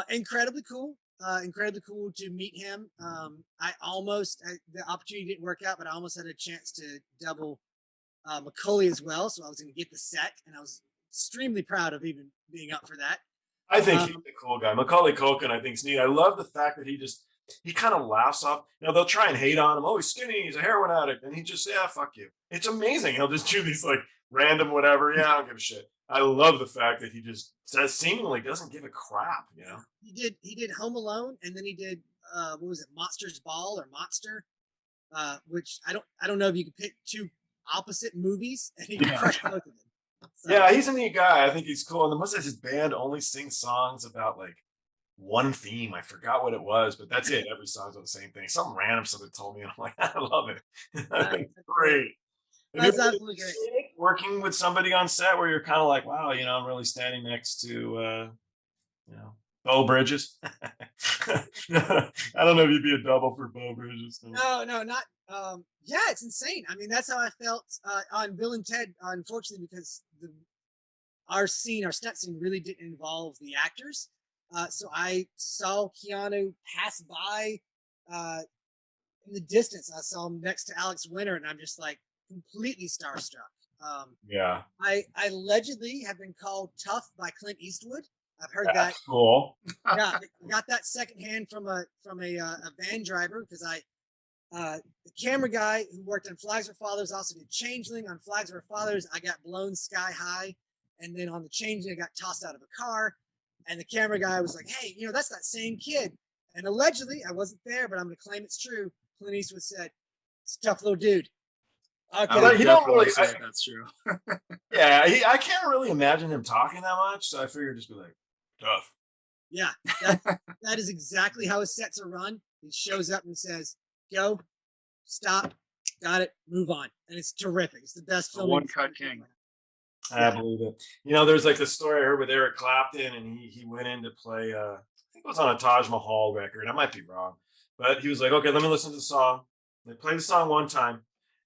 Incredibly cool. Incredibly cool to meet him. The opportunity didn't work out, but I almost had a chance to double Macaulay as well. So I was going to get the set, and I was extremely proud of even being up for that. I think he's a cool guy. Macaulay Culkin, I think, is neat. I love the fact that he kind of laughs off. They'll try and hate on him. Oh, he's skinny. He's a heroin addict, and he just, yeah, fuck you. It's amazing. He'll just do these like random whatever. Yeah, I don't give a shit. I love the fact that he just says seemingly doesn't give a crap. He did Home Alone, and then he did what was it, Monsters Ball or Monster, which I don't know if you could pick two opposite movies and he crushed both of them. So, Yeah, he's a neat guy. I think he's cool. And the most of his band only sings songs about like one theme. I forgot what it was, but that's it. Every song's on the same thing. Some random somebody told me, and I'm like, I love it. I think it's great. Have you that's ever absolutely great. working with somebody on set where you're kind of like, wow, I'm really standing next to, Bo Bridges. I don't know if you'd be a double for Bo Bridges. No, not. Yeah, it's insane. I mean, that's how I felt on Bill and Ted. Unfortunately, because our stunt scene, really didn't involve the actors. So I saw Keanu pass by in the distance. I saw him next to Alex Winter, and I'm just like completely starstruck. Yeah, I allegedly have been called tough by Clint Eastwood. I've heard that. that's cool. Yeah, I got that secondhand from a van driver because the camera guy who worked on Flags for Fathers also did Changeling. On Flags for Fathers, I got blown sky high, and then on the Changeling, I got tossed out of a car. And the camera guy was like, "Hey, that's that same kid." And allegedly, I wasn't there, but I'm going to claim it's true. Clint Eastwood said, "It's a tough little dude." I Okay, would He don't definitely really- say I- that's true. Yeah, I can't really imagine him talking that much, so I figured just be like, tough. yeah, that is exactly how his sets are run. He shows up and says, "Go, stop, got it, move on," and it's terrific. It's the best The film. one-cut king. I believe it. There's like the story I heard with Eric Clapton, and he went in to play. I think it was on a Taj Mahal record. I might be wrong, but he was like, "Okay, let me listen to the song." They played the song one time,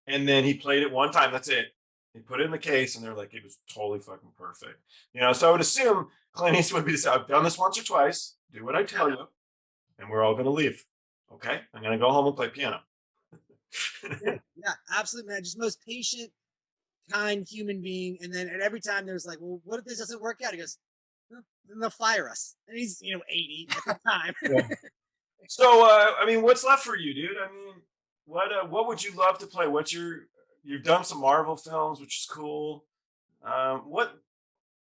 and then he played it one time. That's it. He put it in the case, and they're like, "It was totally fucking perfect." So I would assume Clint Eastwood would be the same. I've done this once or twice. Do what I tell you, and we're all going to leave. Okay, I'm going to go home and play piano. Yeah, absolutely, man. Just most patient, kind human being. And then at every time there's like, "Well, what if this doesn't work out?" He goes, "Well, then they'll fire us." And he's 80 at the time. Yeah. So, what's left for you, dude? What would you love to play? You've done some Marvel films, which is cool.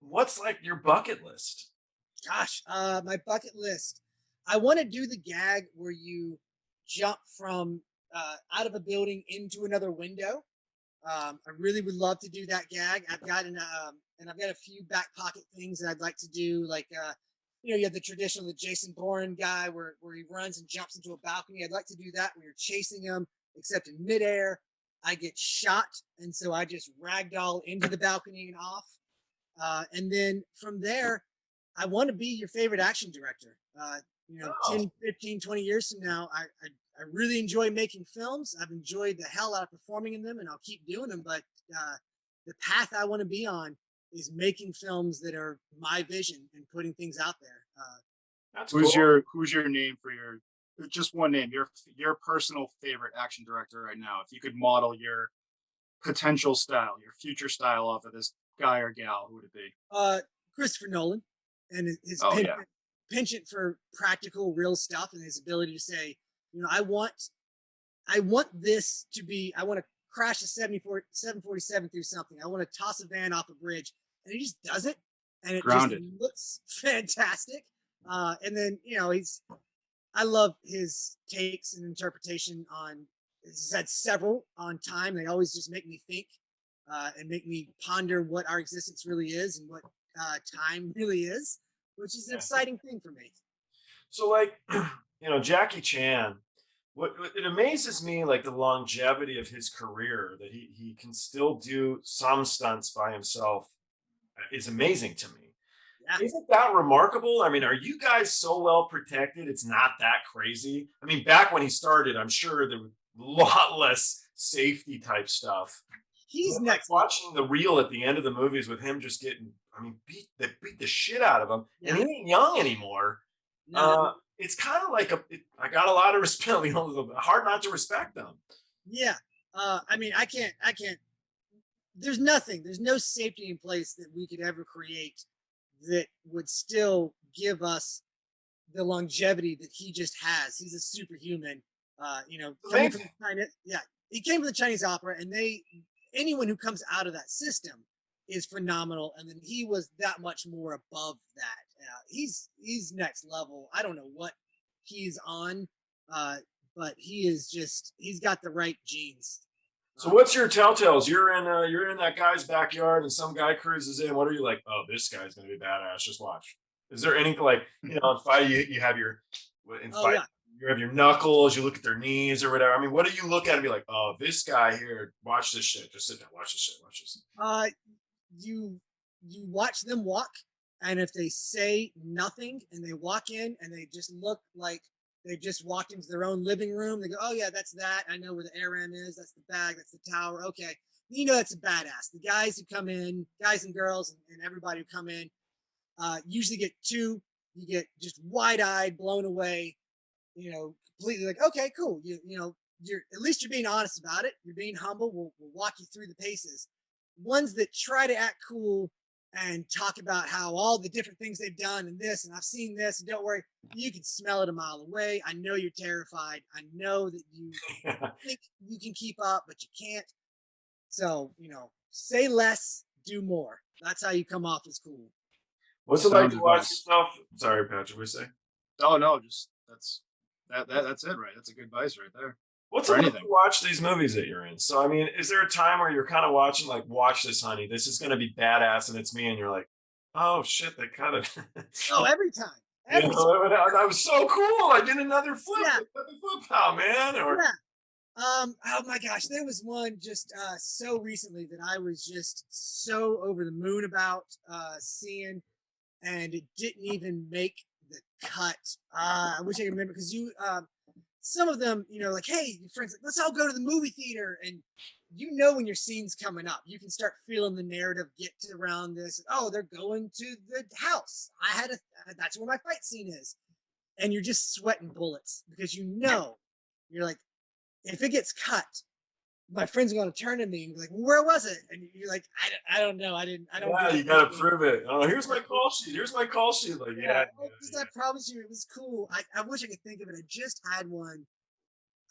What's like your bucket list? Gosh, my bucket list. I want to do the gag where you jump from out of a building into another window. I really would love to do that gag. I've got and I've got a few back pocket things that I'd like to do. Like, you have the traditional, the Jason Bourne guy where he runs and jumps into a balcony. I'd like to do that where you're chasing him, except in midair, I get shot, and so I just ragdoll into the balcony and off. And then from there, I want to be your favorite action director. 10, 15, 20 years from now, I really enjoy making films. I've enjoyed the hell out of performing in them, and I'll keep doing them. But the path I want to be on is making films that are my vision and putting things out there. That's Who's cool. your name for just one name, your personal favorite action director right now? If you could model your potential style, your future style off of this guy or gal, who would it be? Christopher Nolan and his Oh, yeah. penchant for practical, real stuff, and his ability to say, I want this to be. I want to crash a 747 through something. I want to toss a van off a bridge, and he just does it, and it Grounded. just looks fantastic. And then I love his takes and interpretation on. He's had several on time. They always just make me think and make me ponder what our existence really is and what time really is, which is an exciting thing for me. So, like, Jackie Chan. What it amazes me, like the longevity of his career, that he can still do some stunts by himself, is amazing to me. Yeah. Isn't that remarkable? Are you guys so well protected? It's not that crazy. Back when he started, I'm sure there was a lot less safety type stuff. He's But, next. like, watching the reel at the end of the movies with him just getting, beat the shit out of him, and he ain't young anymore. No, It's kind of like I got a lot of respect. You know, hard not to respect them. yeah. I mean, I can't. There's no safety in place that we could ever create that would still give us the longevity that he just has. He's a superhuman. You know, coming from China, yeah, he came from the Chinese opera, and anyone who comes out of that system is phenomenal. And then he was that much more above that. He's next level. I don't know what he's on, but he's got the right genes. So what's your telltales? You're in that guy's backyard and some guy cruises in. What are you like? Oh, this guy's gonna be badass. Just watch. Is there any like in fight you have your in Oh fight yeah. you have your knuckles, you look at their knees or whatever. I mean, what do you look at and be like, oh, this guy here, watch this shit. Just sit down, watch this shit, watch this. You watch them walk, and if they say nothing and they walk in and they just look like they just walked into their own living room, they go, oh yeah, that's that. I know where the ARM is. That's the bag. That's the tower. Okay, you know that's a badass. The guys who come in, guys and girls, and everybody who come in, usually get two. You get just wide-eyed, blown away. You know, completely like, okay, cool. You know, you're at least you're being honest about it. You're being humble. We'll walk you through the paces. Ones that try to act cool and talk about how all the different things they've done and this, and I've seen this, and don't worry, you can smell it a mile away. I know you're terrified. I know that you think you can keep up, but you can't. So, you know, say less, do more. That's how you come off as cool. What's it like Sound to watch advice. yourself? Sorry, Patrick, what say? Oh no, just that's it, right? That's a good advice right there. What's For it like anything. to watch these movies that you're in? So I mean, is there a time where you're kind of watching like, watch this, honey, this is gonna be badass, and it's me, and you're like, oh shit, they kind of Oh, every time. you Every time. know, that was so cool. I did another flip. Yeah. I did the flip out, man. Or Yeah. Oh my gosh, there was one just so recently that I was just so over the moon about seeing, and it didn't even make the cut. I wish I could remember, because some of them, you know, like, hey, your friends, like, let's all go to the movie theater, and you know when your scene's coming up, you can start feeling the narrative get to around this. Oh, they're going to the house. That's where my fight scene is, and you're just sweating bullets because you know, you're like, if it gets cut, my friends are going to turn to me and be like, where was it? And you're like, I don't know. I don't yeah, get you it. gotta prove it. Oh, here's my call sheet. Here's my call sheet. Like, Yeah, yeah, I promise you, it was cool. I wish I could think of it. I just had one.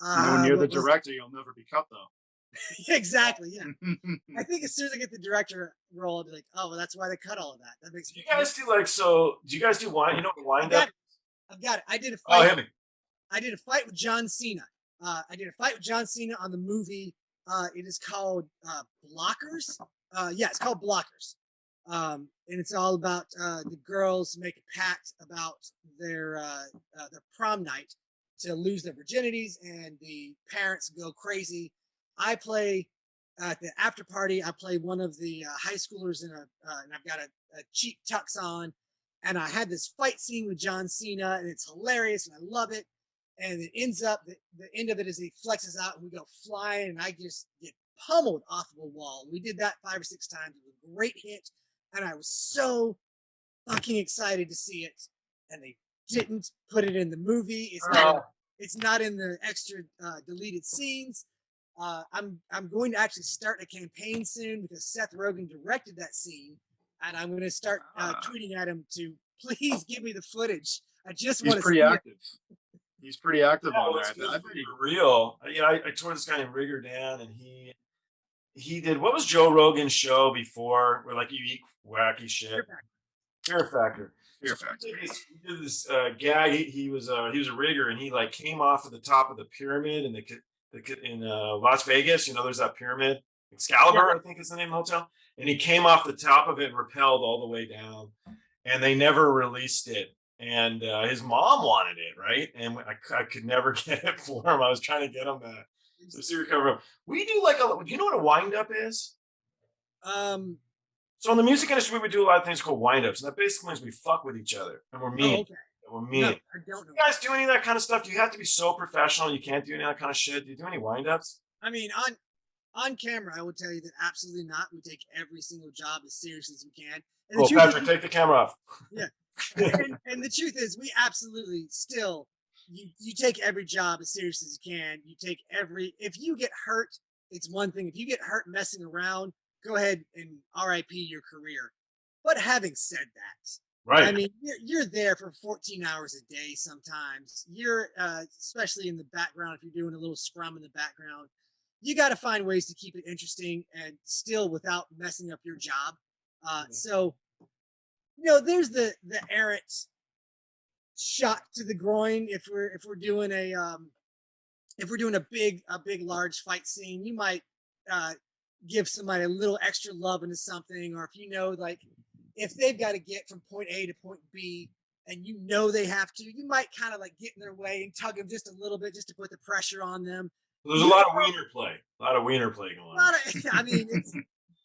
And then when you're the What was it? director, you'll never be cut though. Exactly. Yeah. I think as soon as I get the director role, I'll be like, oh, well, that's why they cut all of that. That makes Do me. you guys do like so? Do you guys do wind? You know what I've wind got up? it. I've got it. I did a Oh, fight. hit me. I did a fight with John Cena. I did a fight with John Cena on the movie. It is called Blockers. Yeah, it's called Blockers. And it's all about the girls make a pact about their prom night to lose their virginities, and the parents go crazy. I play at the after party. I play one of the high schoolers and I've got a cheap tux on, and I had this fight scene with John Cena, and it's hilarious, and I love it. And it ends up, the end of it is he flexes out, and we go flying, and I just get pummeled off of a wall. We did that 5 or 6 times. It was a great hit, and I was so fucking excited to see it. And they didn't put it in the movie. It's not in the extra deleted scenes. I'm going to actually start a campaign soon, because Seth Rogen directed that scene, and I'm going to start tweeting at him to please give me the footage. I just want to pretty see active. He's pretty active Yeah, on well, there. it's good I for bet he- real. You know, I tore this guy named Rigger down, and he did, what was Joe Rogan's show before, where like you eat wacky shit? Fear Factor. Fear Factor. He did this gag. He was a rigger, and he like came off of the top of the pyramid in Las Vegas. You know, there's that pyramid, Excalibur, I think is the name of the hotel. And he came off the top of it and rappelled all the way down, and they never released it. And his mom wanted it, right? And I could never get it for him. I was trying to get him that. So see, recover. We do like do you know what a wind up is? Um. So in the music industry, we do a lot of things called wind-ups, and that basically means we fuck with each other, and we're mean. Oh, okay. We're No, mean. I don't know. You guys do any of that kind of stuff? Do you have to be so professional? You can't do any of that kind of shit. Do you do any wind-ups? I mean, on camera, I would tell you that absolutely not. We take every single job as seriously as we can. And Oh, it's usually, Patrick, take the camera off. yeah, And the truth is, we absolutely still, you take every job as serious as you can. You take if you get hurt, it's one thing. If you get hurt messing around, go ahead and RIP your career. But having said that, I Right. mean, you're there for 14 hours a day sometimes. You're, especially in the background, if you're doing a little scrum in the background, you got to find ways to keep it interesting and still without messing up your job. So, there's the errant shot to the groin if we're doing a big large fight scene. You might uh, give somebody a little extra love into something, or if like if they've got to get from point A to point B and they have to, you might kind of like get in their way and tug them just a little bit just to put the pressure on them. There's a lot of wiener play. A lot of wiener play going on. I mean,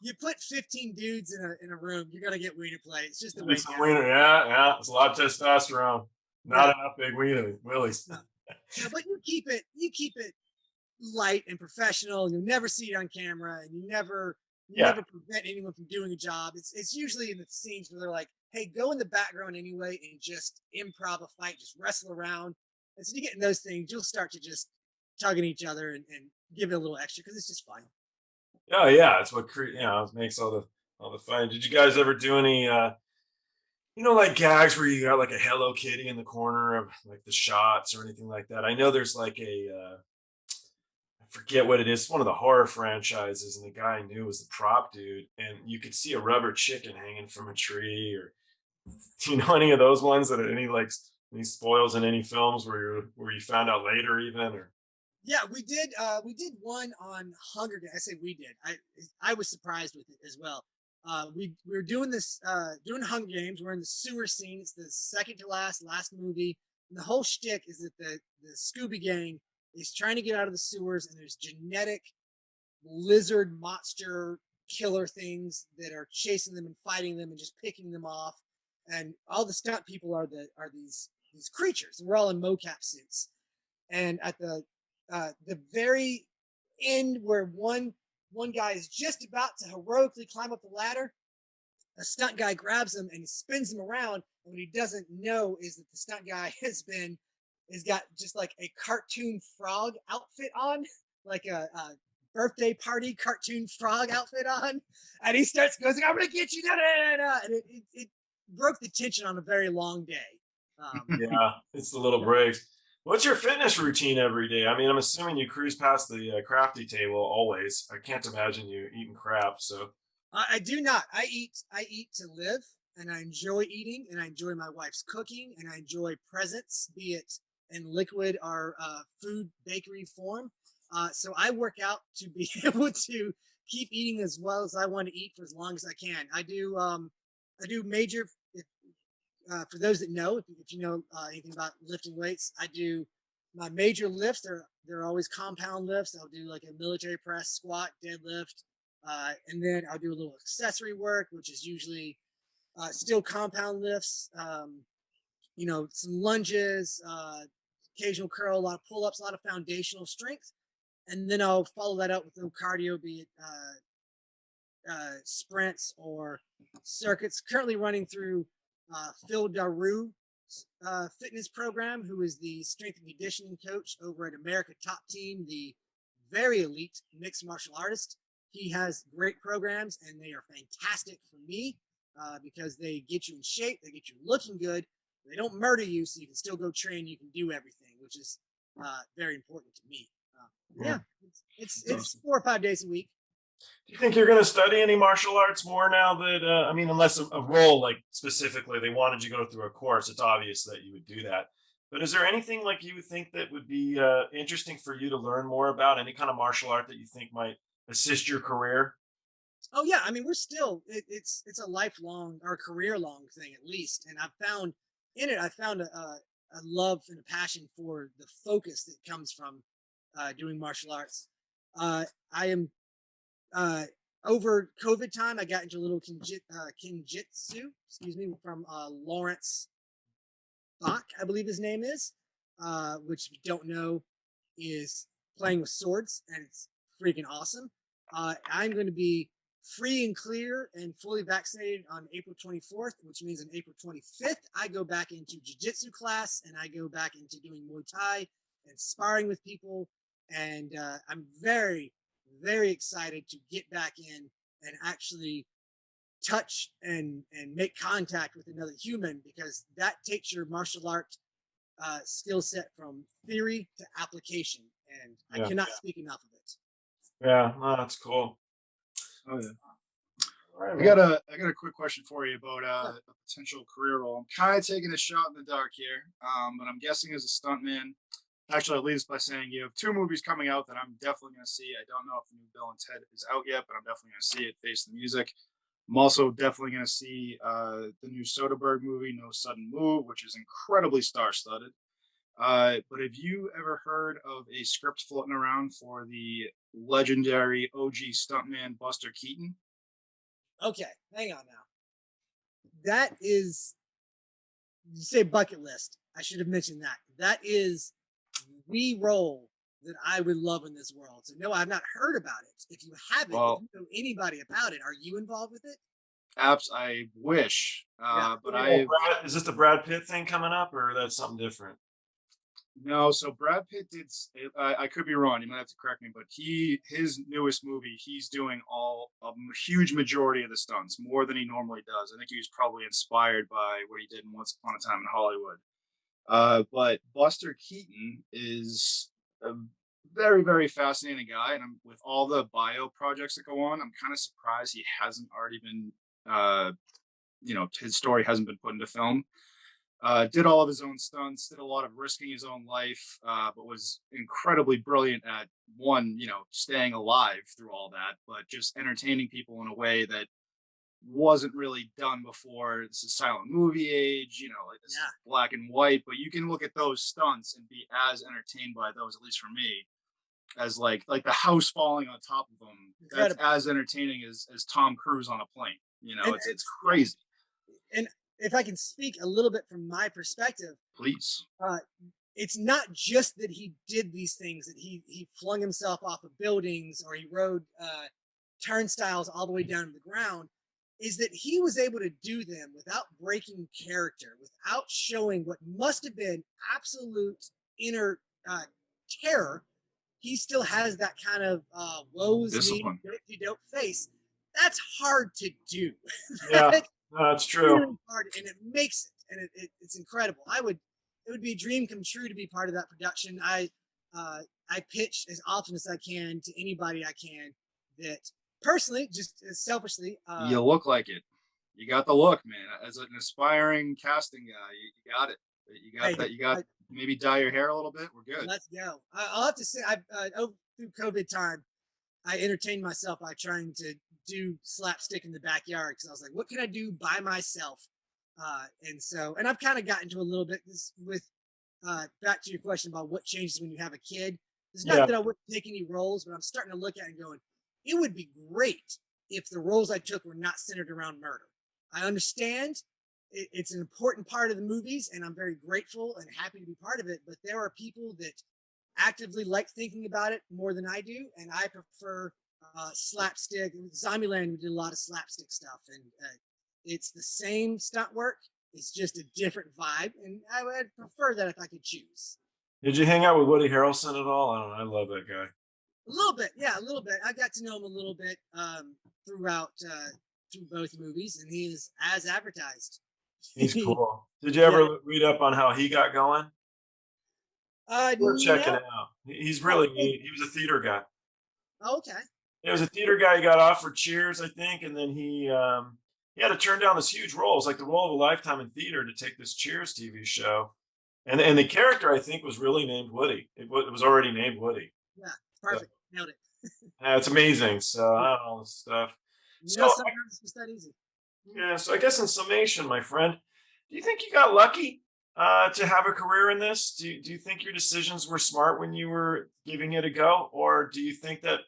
you put 15 dudes in a room, you're gonna get wiener play. It's just the way. Some wiener, yeah. It's a lot of testosterone. Not enough big wiener willies. But you keep it light and professional, and you never see it on camera, and you never prevent anyone from doing a job. It's usually in the scenes where they're like, hey, go in the background anyway and just improv a fight, just wrestle around. And so you get in those things, you'll start to just tug at each other and give it a little extra because it's just fun. Oh yeah, it's what it makes all the fun. Did you guys ever do any like gags where you got like a Hello Kitty in the corner of like the shots or anything like that? I know there's like I forget what it is, one of the horror franchises, and the guy I knew was the prop dude, and you could see a rubber chicken hanging from a tree, or do you know any of those ones that are any spoils in any films where you found out later even or Yeah, we did. We did one on Hunger Games. I say we did. I was surprised with it as well. We were doing doing Hunger Games. We're in the sewer scene. It's the second to last movie. And the whole shtick is that the Scooby Gang is trying to get out of the sewers, and there's genetic lizard monster killer things that are chasing them and fighting them and just picking them off. And all the stunt people are these creatures. And we're all in mocap suits. And at the very end, where one guy is just about to heroically climb up the ladder, a stunt guy grabs him and he spins him around. And what he doesn't know is that the stunt guy has got just like a cartoon frog outfit on, like a birthday party cartoon frog outfit on, and he goes like, "I'm gonna get you!" And it broke the tension on a very long day. yeah, it's the little breaks. What's your fitness routine every day? I mean, I'm assuming you cruise past the crafty table always. I can't imagine you eating crap. So, I do not. I eat to live, and I enjoy eating, and I enjoy my wife's cooking, and I enjoy presents, be it in liquid or food bakery form. So I work out to be able to keep eating as well as I want to eat for as long as I can. I do major. For those that know, if you know anything about lifting weights, I do my major lifts. They're always compound lifts. I'll do like a military press, squat, deadlift, and then I'll do a little accessory work, which is usually still compound lifts. Some lunges, occasional curl, a lot of pull-ups, a lot of foundational strength, and then I'll follow that up with a little cardio, be it sprints or circuits. Currently running through Phil Daru's fitness program, who is the strength and conditioning coach over at America Top Team, the very elite mixed martial artist. He has great programs, and they are fantastic for me because they get you in shape, they get you looking good, they don't murder you, so you can still go train, you can do everything, which is very important to me. Yeah, it's 4 or 5 days a week. do you think you're going to study any martial arts more now that, I mean, unless a role like specifically they wanted you to go through a course, it's obvious that you would do that. But is there anything like you would think that would be interesting for you to learn more about? Any kind of martial art that you think might assist your career? Oh yeah, I mean we're still it's a lifelong or career long thing at least, and I found a love and a passion for the focus that comes from doing martial arts. I am over COVID time, I got into a little kinjitsu, excuse me, from Lawrence Bach, I believe his name is, which if you don't know is playing with swords, and it's freaking awesome. I'm going to be free and clear and fully vaccinated on April 24th, which means on April 25th, I go back into jiu-jitsu class and I go back into doing Muay Thai and sparring with people. And I'm very, very excited to get back in and actually touch and make contact with another human, because that takes your martial art skill set from theory to application. And I cannot speak enough of it. Yeah, no, that's cool. Oh yeah. All right, I man. got a quick question for you about a potential career role. I'm kind of taking a shot in the dark here, but I'm guessing as a stuntman. Actually, I'll lead this by saying you have 2 movies coming out that I'm definitely going to see. I don't know if the new Bill and Ted is out yet, but I'm definitely going to see it. Face the Music. I'm also definitely going to see the new Soderbergh movie, No Sudden Move, which is incredibly star-studded. But have you ever heard of a script floating around for the legendary OG stuntman Buster Keaton? Okay, hang on now. That is, you say bucket list. I should have mentioned that. That is the role that I would love in this world. So no, I've not heard about it. If you haven't, Well, if you know anybody about it, are you involved with it? I wish, Yeah. but Oh, is this the Brad Pitt thing coming up, or that's something different? no. So Brad Pitt did. I could be wrong. You might have to correct me, but his newest movie, he's doing a huge majority of the stunts, more than he normally does. I think he was probably inspired by what he did in Once Upon a Time in Hollywood. But Buster Keaton is a very, very fascinating guy, and with all the bio projects that go on, I'm kind of surprised he hasn't already been, his story hasn't been put into film. Did all of his own stunts, did a lot of risking his own life, but was incredibly brilliant at staying alive through all that, but just entertaining people in a way that wasn't really done before. This is silent movie age, like this is black and white, but you can look at those stunts and be as entertained by those, at least for me, as like the house falling on top of them. That's as entertaining as Tom Cruise on a plane. It's crazy. And if I can speak a little bit from my perspective, Please. It's not just that he did these things, that he flung himself off of buildings or he rode turnstiles all the way down to the ground, is that he was able to do them without breaking character, without showing what must have been absolute inner terror. He still has that kind of woes me, dope face. That's hard to do. Yeah, no, that's true. Really hard, and it makes it, and it's incredible. It would be a dream come true to be part of that production. I pitch as often as I can to anybody I can. That personally, just selfishly, you look like it. You got the look, man. As an aspiring casting guy, you got it. You got that. You got maybe dye your hair a little bit. We're good. Let's go. I'll have to say, through COVID time, I entertained myself by trying to do slapstick in the backyard, because I was like, what can I do by myself? And I've kind of gotten to a little bit with back to your question about what changes when you have a kid. It's not that I wouldn't take any roles, but I'm starting to look at it and going, it would be great if the roles I took were not centered around murder. I understand it's an important part of the movies, and I'm very grateful and happy to be part of it. But there are people that actively like thinking about it more than I do, and I prefer slapstick. In Zombieland, we did a lot of slapstick stuff, and it's the same stunt work. It's just a different vibe, and I would prefer that if I could choose. Did you hang out with Woody Harrelson at all? I don't know. I love that guy. A little bit, yeah, a little bit. I got to know him a little bit throughout through both movies, and he is as advertised. He's cool. Did you ever read up on how he got going? We're checking it out. He's really neat. He was a theater guy. Oh, okay. He was a theater guy. He got off for Cheers, I think, and then he had to turn down this huge role. It was like the role of a lifetime in theater to take this Cheers TV show. And the character, I think, was really named Woody. It was already named Woody. Yeah, perfect. So, nailed it. Yeah, it's amazing. So I don't know this stuff. Sometimes it's just that easy. Yeah, so I guess in summation, my friend, do you think you got lucky to have a career in this? Do you think your decisions were smart when you were giving it a go? Or do you think that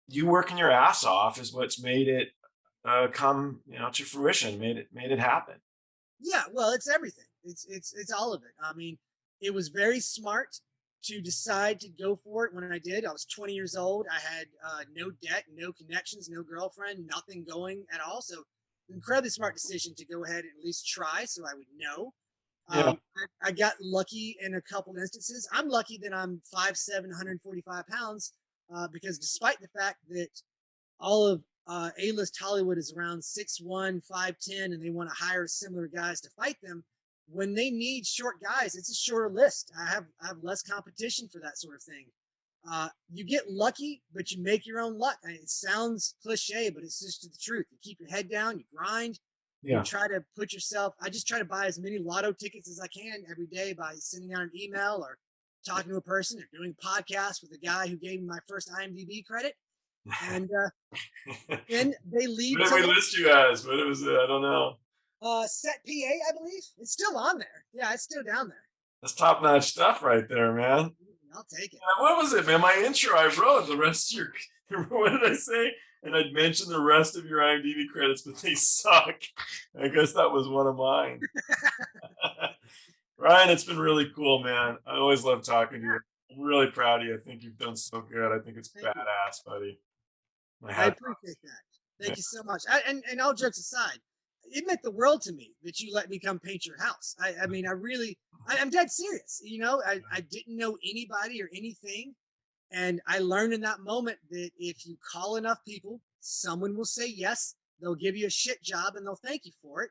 you working your ass off is what's made it come to fruition, made it happen? Yeah, well, it's everything. It's all of it. I mean, it was very smart. to decide to go for it when I did. I was 20 years old. I had no debt, no connections, no girlfriend, nothing going at all. So incredibly smart decision to go ahead and at least try so I would know. Yeah. I got lucky in a couple instances. I'm lucky that I'm 5'7", 145 pounds, because despite the fact that all of A-list Hollywood is around 6'1", 5'10", and they want to hire similar guys to fight them, when they need short guys, it's a shorter list. I have less competition for that sort of thing. You get lucky, but you make your own luck. It sounds cliche, but it's just the truth. You keep your head down, you grind, Yeah. you try to put yourself. I just try to buy as many lotto tickets as I can every day by sending out an email or talking to a person or doing a podcast with a guy who gave me my first IMDb credit. And then they lead What to did we list you as? What was it? I don't know. Set PA, I believe. It's still on there. Yeah, it's still down there. That's top-notch stuff right there, man. I'll take it. What was it, man? My intro, I wrote the rest of your. What did I say? And I'd mention the rest of your IMDb credits, but they suck. I guess that was one of mine. Ryan, it's been really cool, man. I always love talking to you. I'm really proud of you. I think you've done so good. I think it's badass, buddy. I appreciate that. Thank you so much. And all jokes aside, it meant the world to me that you let me come paint your house. I mean, I'm dead serious. You know, I didn't know anybody or anything. And I learned in that moment that if you call enough people, someone will say yes. They'll give you a shit job and they'll thank you for it.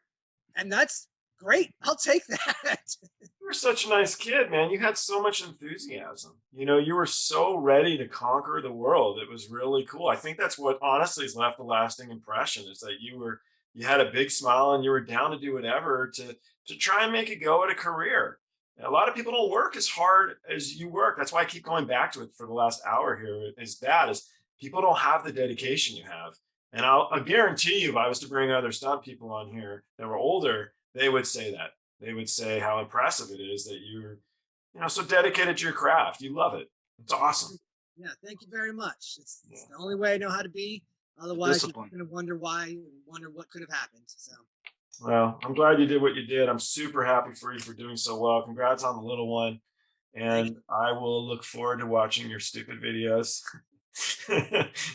And that's great. I'll take that. You were such a nice kid, man. You had so much enthusiasm. You know, you were so ready to conquer the world. It was really cool. I think that's what honestly has left a lasting impression, is that you had a big smile and you were down to do whatever to try and make it go at a career. And a lot of people don't work as hard as you work. That's why I keep going back to it for the last hour here. Is people don't have the dedication you have. And I'll guarantee you, if I was to bring other stunt people on here that were older, they would say that. They would say how impressive it is that you're, so dedicated to your craft. You love it. It's awesome. Yeah, thank you very much. It's the only way I know how to be. Otherwise, you're going to wonder why and wonder what could have happened. So, well, I'm glad you did what you did. I'm super happy for you for doing so well. Congrats on the little one. And I will look forward to watching your stupid videos.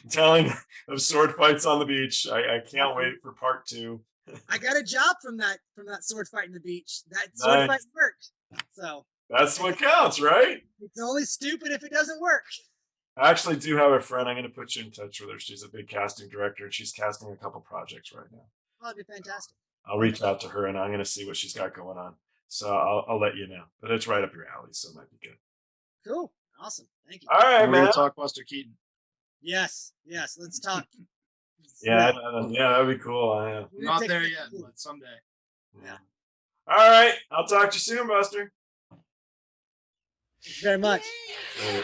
Telling of sword fights on the beach. I can't wait for part 2. I got a job from that sword fight in the beach. That sword fight worked. So that's what counts, right? It's only stupid if it doesn't work. I actually do have a friend. I'm going to put you in touch with her. She's a big casting director, and she's casting a couple projects right now. Oh, that'd be fantastic. I'll reach out to her, and I'm going to see what she's got going on. So I'll let you know. But it's right up your alley, so it might be good. Cool. Awesome. Thank you. All right, man. Talk Buster Keaton. Yes. Let's talk. Yeah, that'd be cool. Not there yet, but someday. Yeah. All right. I'll talk to you soon, Buster. Thank you very much. Yeah.